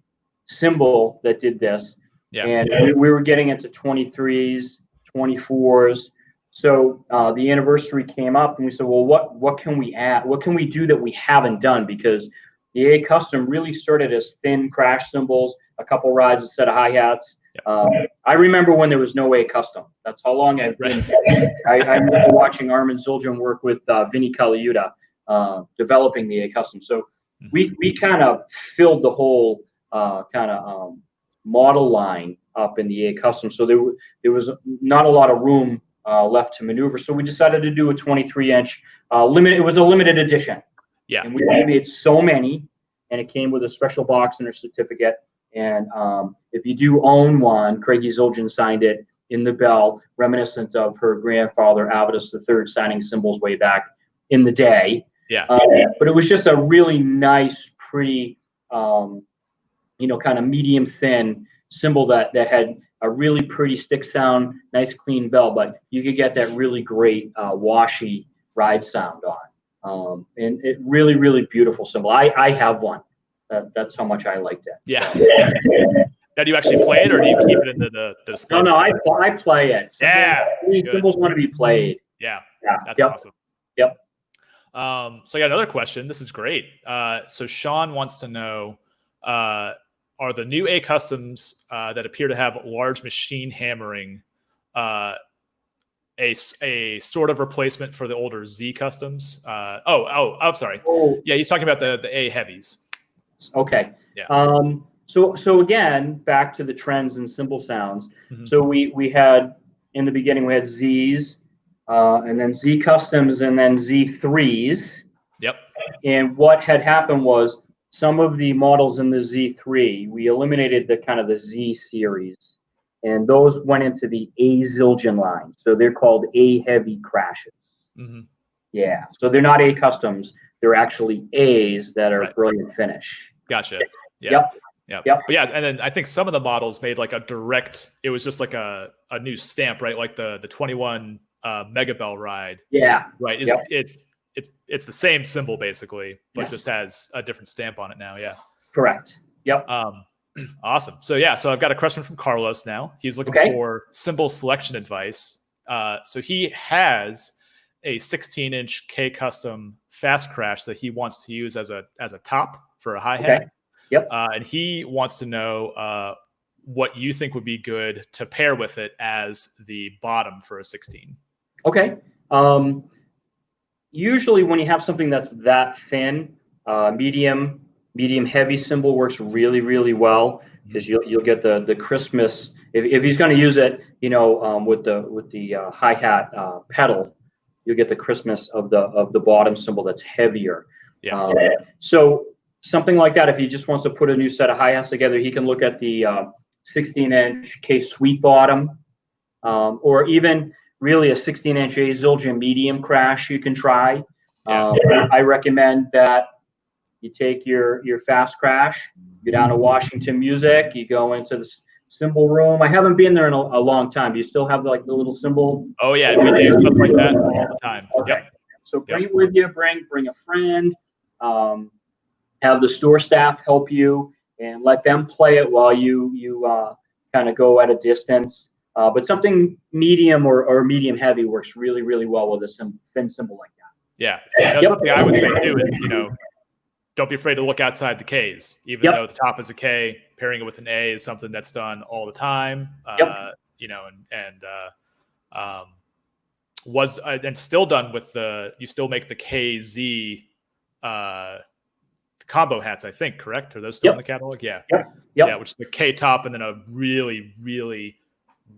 Speaker 4: cymbal that did this. Yeah. And we were getting into 23s, 24s. So the anniversary came up, and we said, well, what can we add? What can we do that we haven't done? Because the A Custom really started as thin crash cymbals, a couple rides, a set of hi-hats. I remember when there was no A Custom. That's how long I've been. I remember watching Armin Zildjian work with Vinny Colaiuta, developing the A Custom. So we kind of filled the whole model line up in the A Custom. So there was not a lot of room left to maneuver. So we decided to do a 23-inch limit. It was a limited edition.
Speaker 3: Yeah.
Speaker 4: And we made so many, and it came with a special box and a certificate. And if you do own one, Craigie Zildjian signed it in the bell, reminiscent of her grandfather, Avidus III, signing cymbals way back in the day.
Speaker 3: Yeah.
Speaker 4: But it was just a really nice, pretty, kind of medium thin cymbal that had a really pretty stick sound, nice clean bell, but you could get that really great washy ride sound on. And it really, really beautiful cymbal. I have one. That's how much I liked it.
Speaker 3: Yeah.
Speaker 4: So.
Speaker 3: Now, do you actually play it, or do you keep it in the display?
Speaker 4: No, I play it. Cymbals want to be played.
Speaker 3: Yeah. That's
Speaker 4: Yep.
Speaker 3: awesome.
Speaker 4: Yep.
Speaker 3: So I got another question. This is great. So Sean wants to know, are the new A customs that appear to have large machine hammering a sort of replacement for the older Z customs? I'm sorry.
Speaker 4: Oh.
Speaker 3: Yeah, he's talking about the A heavies.
Speaker 4: Okay.
Speaker 3: Yeah.
Speaker 4: So again, back to the trends and cymbal sounds.
Speaker 3: Mhm.
Speaker 4: So we had, in the beginning, we had Zs, and then Z customs, and then Z3s.
Speaker 3: Yep.
Speaker 4: And what had happened was some of the models in the Z3, we eliminated the Z series, and those went into the A Zildjian line. So they're called A heavy crashes.
Speaker 3: Mm-hmm.
Speaker 4: Yeah. So they're not A customs. They're actually A's that are brilliant finish.
Speaker 3: Gotcha. Yeah.
Speaker 4: Yep.
Speaker 3: Yep. But yeah, and then I think some of the models made like a direct, it was just like a new stamp, right? Like the 21 Megabell ride.
Speaker 4: Yeah.
Speaker 3: Right. It's the same cymbal basically, but just has a different stamp on it now. Yeah.
Speaker 4: Correct. Yep.
Speaker 3: Awesome. So I've got a question from Carlos now. He's looking for cymbal selection advice. So he has a 16-inch K custom fast crash that he wants to use as a top for a hi-hat.
Speaker 4: Okay. Yep.
Speaker 3: And he wants to know what you think would be good to pair with it as the bottom for a 16.
Speaker 4: Okay. Usually when you have something that's that thin, medium heavy cymbal works really, really well, because you'll get the crispness. If he's going to use it, with the hi-hat pedal, you'll get the crispness of the bottom cymbal that's heavier.
Speaker 3: Yeah.
Speaker 4: So something like that, if he just wants to put a new set of hi-hats together, he can look at the 16-inch K sweet bottom, or even really a 16-inch A Zildjian medium crash you can try. I recommend that you take your fast crash, go down to Washington Music, you go into the cymbal room. I haven't been there in a long time. Do you still have the little cymbal?
Speaker 3: Oh yeah, we do stuff like that all the time.
Speaker 4: Okay.
Speaker 3: Yep.
Speaker 4: So bring it with you, bring a friend, have the store staff help you, and let them play it while you kind of go at a distance. But something medium or medium heavy works really, really well with a thin cymbal like that.
Speaker 3: Yeah. That's something I would say too. And, don't be afraid to look outside the Ks, even though the top is a K. Pairing it with an A is something that's done all the time. And still done with you still make the KZ combo hats, I think, correct? Are those still in the catalog? Yeah. Yeah, which is the K top and then a really, really,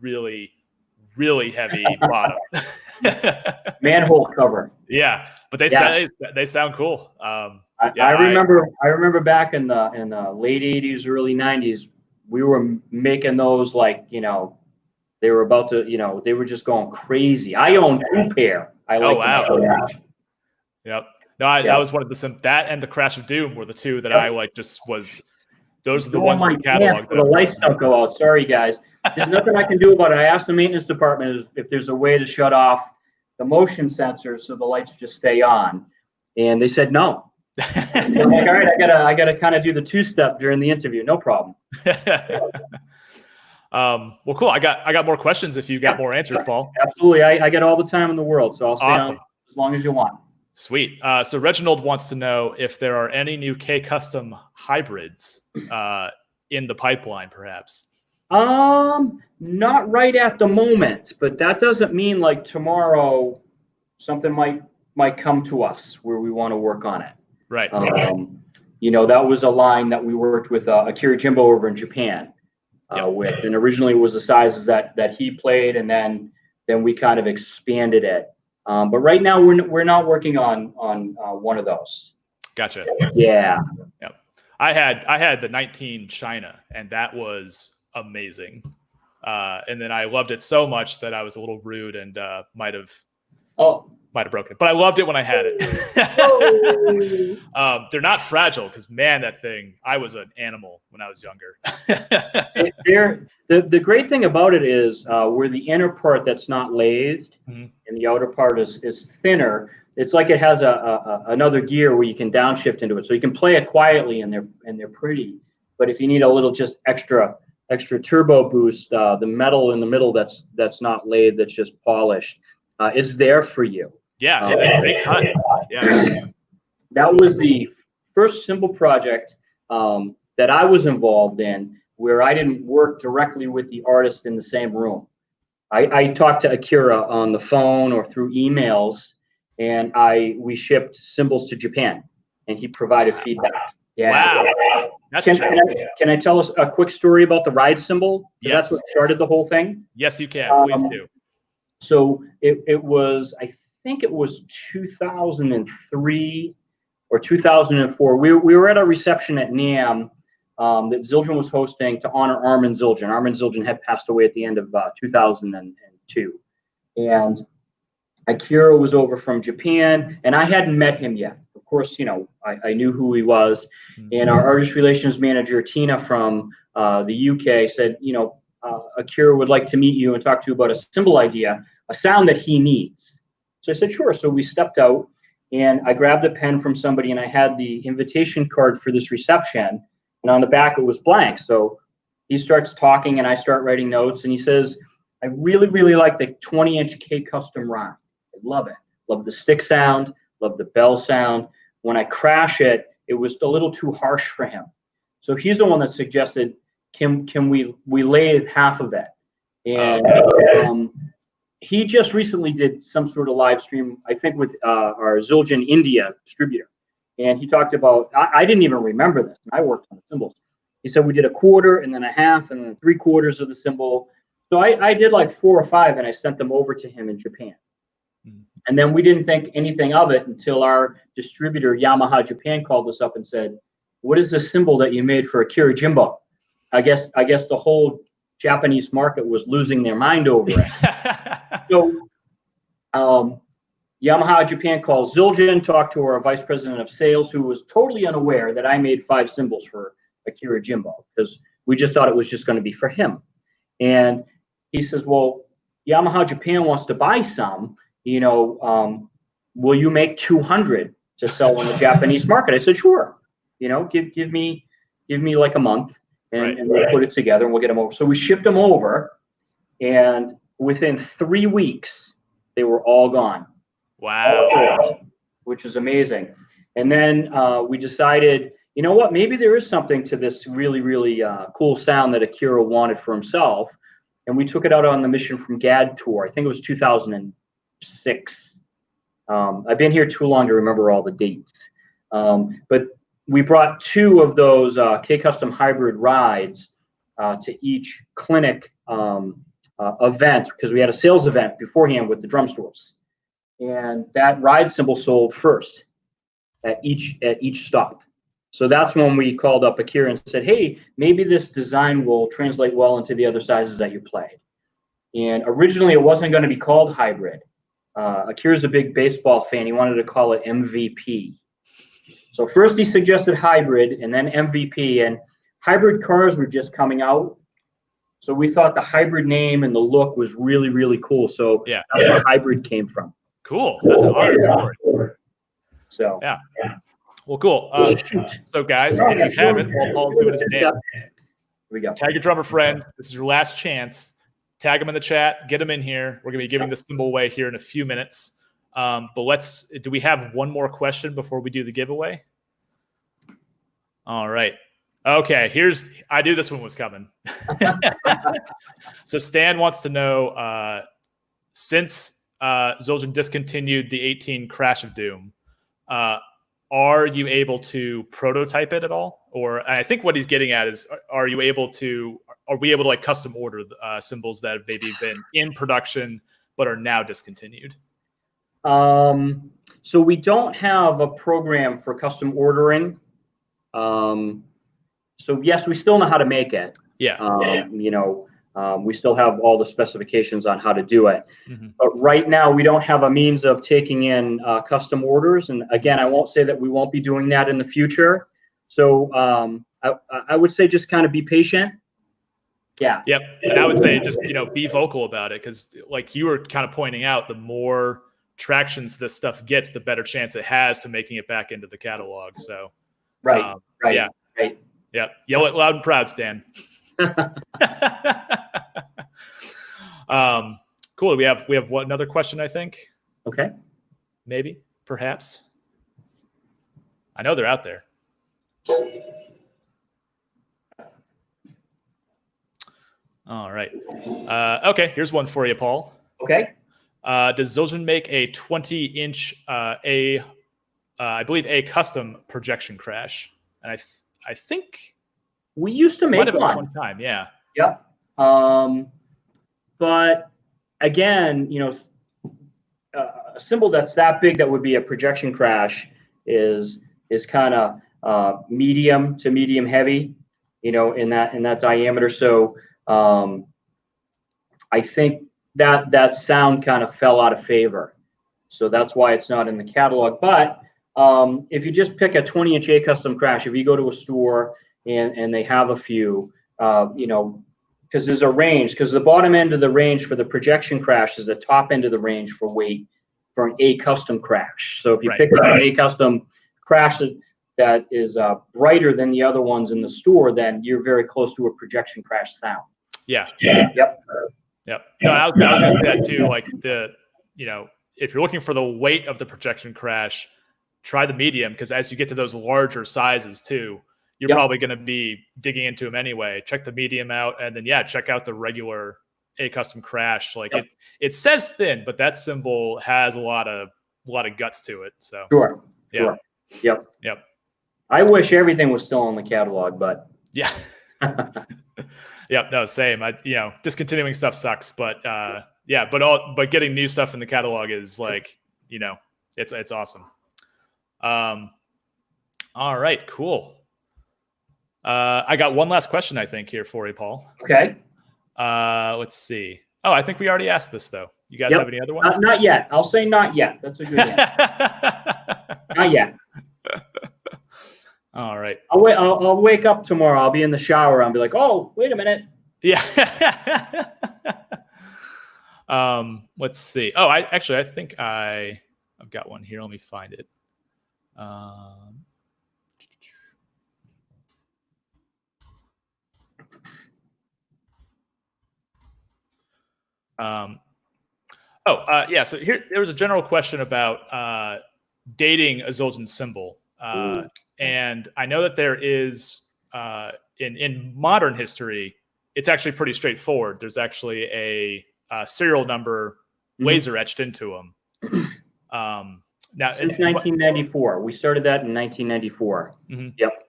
Speaker 3: really, really heavy bottom.
Speaker 4: Manhole cover.
Speaker 3: Yeah, but they sound cool.
Speaker 4: I remember back in the late 80s, early 90s, we were making those they were about to, they were just going crazy. I own 2 pair. I like them so much.
Speaker 3: Yep. No, I was one of that and the Crash of Doom were the 2 that I those are the ones in the catalog.
Speaker 4: The lights don't go out. Sorry, guys. There's nothing I can do about it. I asked the maintenance department if there's a way to shut off the motion sensors so the lights just stay on, and they said no. So I'm like, all right, I gotta kind of do the 2-step during the interview. No problem.
Speaker 3: Well, cool. I got more questions if you got more answers, Paul.
Speaker 4: Absolutely. I get all the time in the world, so I'll stay on as long as you want.
Speaker 3: Sweet. So Reginald wants to know if there are any new K custom hybrids in the pipeline, perhaps.
Speaker 4: Not right at the moment, but that doesn't mean tomorrow something might come to us where we want to work on it.
Speaker 3: Right.
Speaker 4: That was a line that we worked with Akira Jimbo over in Japan with, and originally it was the sizes that he played, and then then we kind of expanded it. But right now we're not working on one of those.
Speaker 3: Gotcha.
Speaker 4: Yeah.
Speaker 3: Yep. I had the 19 China, and that was amazing. And then I loved it so much that I was a little rude and might have broken it. But I loved it when I had it. They're not fragile because, man, that thing, I was an animal when I was younger.
Speaker 4: The great thing about it is where the inner part that's not lathed and the outer part is thinner, it's like it has another gear where you can downshift into it. So you can play it quietly and they're pretty. But if you need a little just extra turbo boost, the metal in the middle that's not lathed, that's just polished, it's there for you.
Speaker 3: Yeah, they cut. Yeah.
Speaker 4: That was the first cymbal project that I was involved in where I didn't work directly with the artist in the same room. I talked to Akira on the phone or through emails, and we shipped cymbals to Japan, and he provided feedback. Yeah.
Speaker 3: Wow.
Speaker 4: Can I tell us a quick story about the ride cymbal?
Speaker 3: Yes.
Speaker 4: That's what started the whole thing.
Speaker 3: Yes, you can. Please do.
Speaker 4: So it was, I think it was 2003 or 2004. We were at a reception at NAMM that Zildjian was hosting to honor Armin Zildjian. Armin Zildjian had passed away at the end of 2002. And Akira was over from Japan, and I hadn't met him yet. Of course, I knew who he was. And our artist relations manager, Tina from the UK, said, Akira would like to meet you and talk to you about a cymbal idea, a sound that he needs. So I said, sure. So we stepped out, and I grabbed a pen from somebody, and I had the invitation card for this reception, and on the back it was blank. So he starts talking, and I start writing notes, and he says, I really, really like the 20-inch K custom ride. I love it. Love the stick sound, love the bell sound. When I crash it, it was a little too harsh for him. So he's the one that suggested, can we lathe half of it? And he just recently did some sort of live stream, I think with our Zildjian India distributor. And he talked about, I didn't even remember this, and I worked on the cymbals. He said we did a quarter and then a half and then 3/4 of the cymbal. So I did like 4 or 5, and I sent them over to him in Japan. And then we didn't think anything of it until our distributor, Yamaha Japan, called us up and said, what is the cymbal that you made for Akira Jimbo? I guess the whole Japanese market was losing their mind over it. So Yamaha Japan called Zildjian, talked to our vice president of sales, who was totally unaware that I made 5 cymbals for Akira Jimbo, because we just thought it was just going to be for him. And he says, well, Yamaha Japan wants to buy some. Will you make 200 to sell on the Japanese market? I said, sure. Give me like a month, and we'll put it together and we'll get them over. So we shipped them over, and within 3 weeks, they were all gone.
Speaker 3: Wow.
Speaker 4: Which is amazing. And then we decided, you know what, maybe there is something to this really, really cool sound that Akira wanted for himself. And we took it out on the Mission from Gad tour. I think it was 2006. I've been here too long to remember all the dates. But we brought 2 of those K-Custom hybrid rides to each clinic event, because we had a sales event beforehand with the drum stores. And that ride cymbal sold first at each stop. So that's when we called up Akira and said, hey, maybe this design will translate well into the other sizes that you played. And originally it wasn't going to be called hybrid. Akira's a big baseball fan. He wanted to call it MVP. So first he suggested hybrid and then MVP, and hybrid cars were just coming out. So we thought the hybrid name and the look was really, really cool. So that's where hybrid came from.
Speaker 3: Cool. That's an awesome story.
Speaker 4: So
Speaker 3: yeah. Well, cool. So guys, if you haven't, while Paul's doing his dance,
Speaker 4: Here we go.
Speaker 3: tag your drummer friends. This is your last chance. Tag them in the chat. Get them in here. We're going to be giving the cymbal away here in a few minutes. But do we have one more question before we do the giveaway? All right. Okay, I knew this one was coming. So Stan wants to know, since Zildjian discontinued the 18 Crash of Doom, are you able to prototype it at all? Or I think what he's getting at is, are we able to like custom order cymbals that have maybe been in production but are now discontinued?
Speaker 4: So we don't have a program for custom ordering. So yes, we still know how to make it.
Speaker 3: Yeah.
Speaker 4: We still have all the specifications on how to do it.
Speaker 3: Mm-hmm.
Speaker 4: But right now, we don't have a means of taking in custom orders. And again, I won't say that we won't be doing that in the future. So I would say just kind of be patient. Yeah.
Speaker 3: Yep. And I would say just, be vocal about it, because like you were kind of pointing out, the more tractions this stuff gets, the better chance it has to making it back into the catalog. So
Speaker 4: right.
Speaker 3: Yeah.
Speaker 4: Right.
Speaker 3: Yep. Yell it loud and proud, Stan. Cool. We have another question, I think.
Speaker 4: Okay.
Speaker 3: Maybe, perhaps. I know they're out there. All right. Okay, here's one for you, Paul.
Speaker 4: Okay.
Speaker 3: Does Zildjian make a 20-inch I believe a custom projection crash? And I think
Speaker 4: we used to make
Speaker 3: one time. Yeah.
Speaker 4: Yep. But again, a cymbal that's that big that would be a projection crash is kind of medium to medium heavy, in that diameter. So I think that sound kind of fell out of favor. So that's why it's not in the catalog. But if you just pick a 20-inch A custom crash, if you go to a store and they have a few, because there's a range, because the bottom end of the range for the projection crash is the top end of the range for weight for an A custom crash. So if you pick up an A custom crash that is brighter than the other ones in the store, then you're very close to a projection crash sound.
Speaker 3: Yeah.
Speaker 4: Yep.
Speaker 3: No, I was going to say that too. Like if you're looking for the weight of the projection crash, try the medium, because as you get to those larger sizes too, you're probably going to be digging into them anyway. Check the medium out, and then check out the regular A custom crash. Like it says thin, but that cymbal has a lot of guts to it. So
Speaker 4: sure. Yep. I wish everything was still on the catalog, but
Speaker 3: yeah. Yep. No, same. Discontinuing stuff sucks, but but getting new stuff in the catalog is like, it's awesome. All right, cool. I got one last question, I think, here for you, Paul.
Speaker 4: Okay.
Speaker 3: Let's see. Oh, I think we already asked this, though. You guys have any other ones?
Speaker 4: Not yet. I'll say not yet. That's a good answer. Not yet.
Speaker 3: All right.
Speaker 4: I'll wake up tomorrow. I'll be in the shower. I'll be like, oh, wait a minute.
Speaker 3: Yeah. Let's see. Oh, I think I've got one here. Let me find it. So here there was a general question about dating a Zildjian cymbal, and I know that there is in modern history, it's actually pretty straightforward. There's actually a serial number laser etched into them. Now,
Speaker 4: since 1994, we started that in 1994.
Speaker 3: Mm-hmm.
Speaker 4: Yep.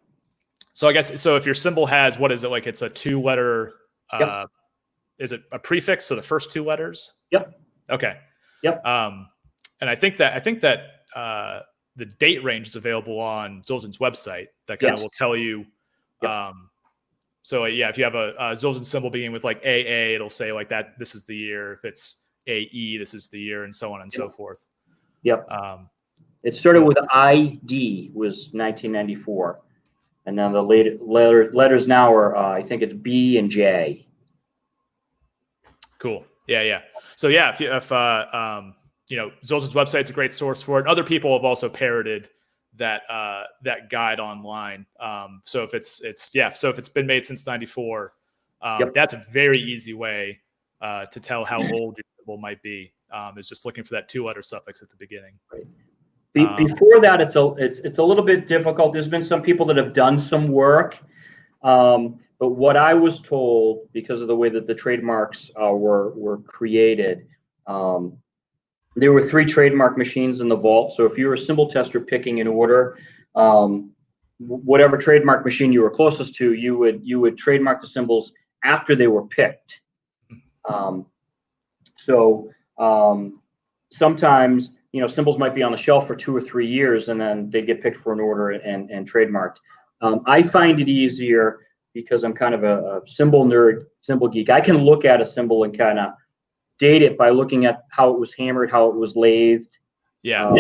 Speaker 3: So I guess if your cymbal has, what is it, like it's a 2-letter? Is it a prefix? So the first 2 letters?
Speaker 4: Yep.
Speaker 3: Okay.
Speaker 4: Yep.
Speaker 3: And I think that the date range is available on Zildjian's website. That kind of will tell you.
Speaker 4: Yep.
Speaker 3: If you have a Zildjian cymbal beginning with like AA, it'll say like that. This is the year. If it's AE, this is the year, and so on and so forth.
Speaker 4: Yep. It started with ID, was 1994, and now the letters now are I think it's B and J.
Speaker 3: Cool. Yeah. So if Zildjian's website's a great source for it. Other people have also parroted that guide online. So if it's been made since 94, that's a very easy way to tell how old your cymbal might be. Is just looking for that 2-letter suffix at the beginning.
Speaker 4: Right. Before that, it's a little bit difficult. There's been some people that have done some work, but what I was told, because of the way that the trademarks were created, there were 3 trademark machines in the vault. So if you were a cymbal tester picking an order, whatever trademark machine you were closest to, you would trademark the cymbals after they were picked. So Sometimes, cymbals might be on the shelf for 2 or 3 years, and then they get picked for an order and trademarked. I find it easier because I'm kind of a cymbal nerd, cymbal geek. I can look at a cymbal and kind of date it by looking at how it was hammered, how it was lathed.
Speaker 3: Yeah.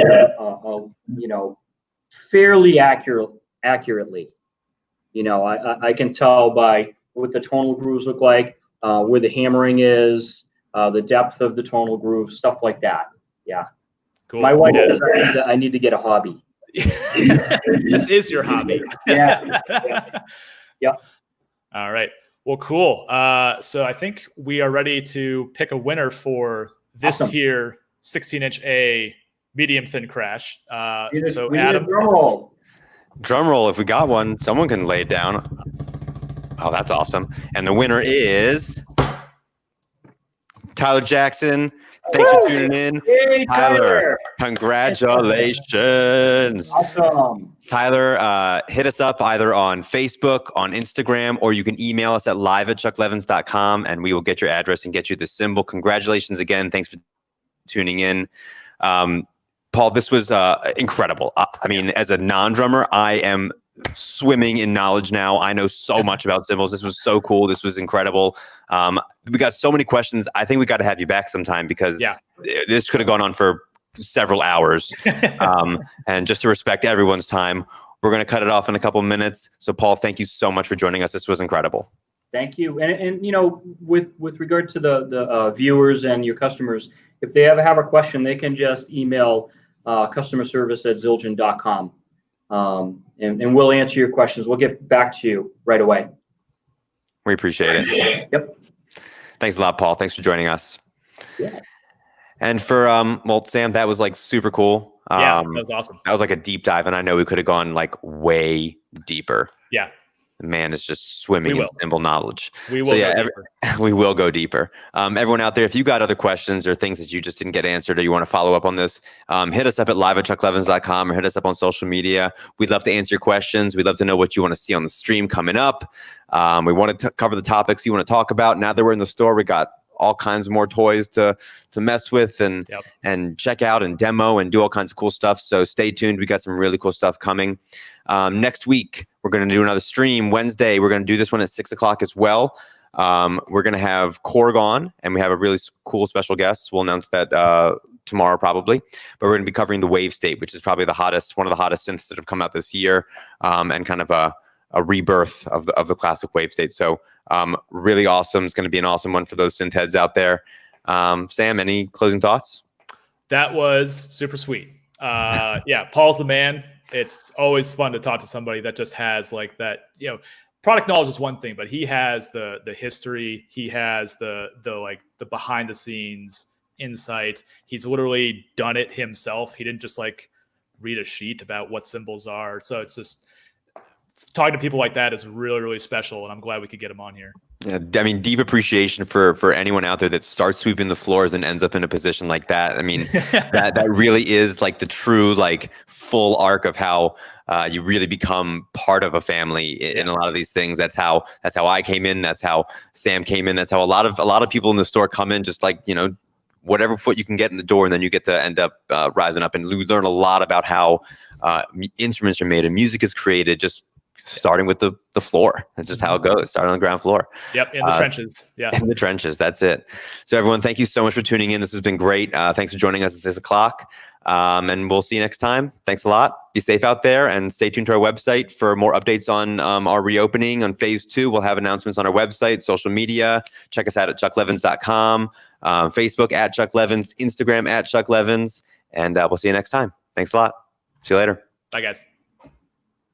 Speaker 4: Fairly accurately. I can tell by what the tonal grooves look like, where the hammering is, the depth of the tonal groove, stuff like that. Yeah.
Speaker 3: Cool.
Speaker 4: My wife says I need to get a hobby.
Speaker 3: This is your hobby.
Speaker 4: Yeah. Yep.
Speaker 3: All right. Well, cool. So I think we are ready to pick a winner for this here 16-inch A medium thin crash. So Adam,
Speaker 2: Drum roll. If we got one, someone can lay it down. Oh, that's awesome. And the winner is Tyler Jackson. Thanks for tuning in.
Speaker 4: Hey,
Speaker 2: Tyler, congratulations.
Speaker 4: Awesome.
Speaker 2: Tyler, hit us up either on Facebook, on Instagram, or you can email us at live@chucklevins.com and we will get your address and get you the cymbal. Congratulations again. Thanks for tuning in. Paul, this was incredible. I mean, as a non-drummer, I am swimming in knowledge now. I know so much about cymbals. This was so cool. This was incredible. We got so many questions. I think we got to have you back sometime because this could have gone on for several hours. And just to respect everyone's time, we're going to cut it off in a couple of minutes. So Paul, thank you so much for joining us. This was incredible.
Speaker 4: Thank you. And with regard to the viewers and your customers, if they ever have a question, they can just email customer service at Zildjian.com. And we'll answer your questions. We'll get back to you right away.
Speaker 2: We appreciate it.
Speaker 4: Yep.
Speaker 2: Thanks a lot, Paul. Thanks for joining us.
Speaker 4: Yeah.
Speaker 2: And for, Sam, that was like super cool.
Speaker 3: Yeah, that was awesome.
Speaker 2: That was like a deep dive, and I know we could have gone like way deeper.
Speaker 3: Yeah.
Speaker 2: The man is just swimming in cymbal knowledge.
Speaker 3: We will go deeper.
Speaker 2: We will go deeper. Everyone out there, if you got other questions or things that you just didn't get answered or you want to follow up on this, hit us up at live@chucklevins.com or hit us up on social media. We'd love to answer your questions. We'd love to know what you want to see on the stream coming up. We want to cover the topics you want to talk about. Now that we're in the store, we got all kinds of more toys to mess with and check out and demo and do all kinds of cool stuff. So stay tuned. We got some really cool stuff coming. Next week, we're going to do another stream. Wednesday, we're going to do this one at 6 o'clock as well. We're going to have Korg on, and we have a really cool special guest. We'll announce that tomorrow probably. But we're going to be covering the Wave State, which is probably one of the hottest synths that have come out this year, and kind of a rebirth of the classic Wave State. So really awesome. It's going to be an awesome one for those synth heads out there. Sam, any closing thoughts?
Speaker 3: That was super sweet. Paul's the man. It's always fun to talk to somebody that just has like that, product knowledge is one thing, but he has the history. He has the behind the scenes insight. He's literally done it himself. He didn't just like read a sheet about what cymbals are. So it's just talking to people like that is really, really special. And I'm glad we could get him on here.
Speaker 2: Yeah, I mean, deep appreciation for anyone out there that starts sweeping the floors and ends up in a position like that. I mean, that really is like the true, like full arc of how you really become part of a family in a lot of these things. That's how I came in. That's how Sam came in. That's how a lot of people in the store come in, just like, whatever foot you can get in the door, and then you get to end up rising up. And we learn a lot about how instruments are made and music is created, just starting with the floor. That's just how it goes. Start on the ground floor.
Speaker 3: Yep, in the trenches. Yeah,
Speaker 2: in the trenches. That's it. So everyone, thank you so much for tuning in. This has been great. Thanks for joining us at 6 o'clock. And we'll see you next time. Thanks a lot. Be safe out there, and stay tuned to our website for more updates on our reopening on phase 2. We'll have announcements on our website, social media. Check us out at chucklevins.com, Facebook at Chuck Levins, Instagram at Chuck Levins, and we'll see you next time. Thanks a lot. See you later.
Speaker 3: Bye, guys.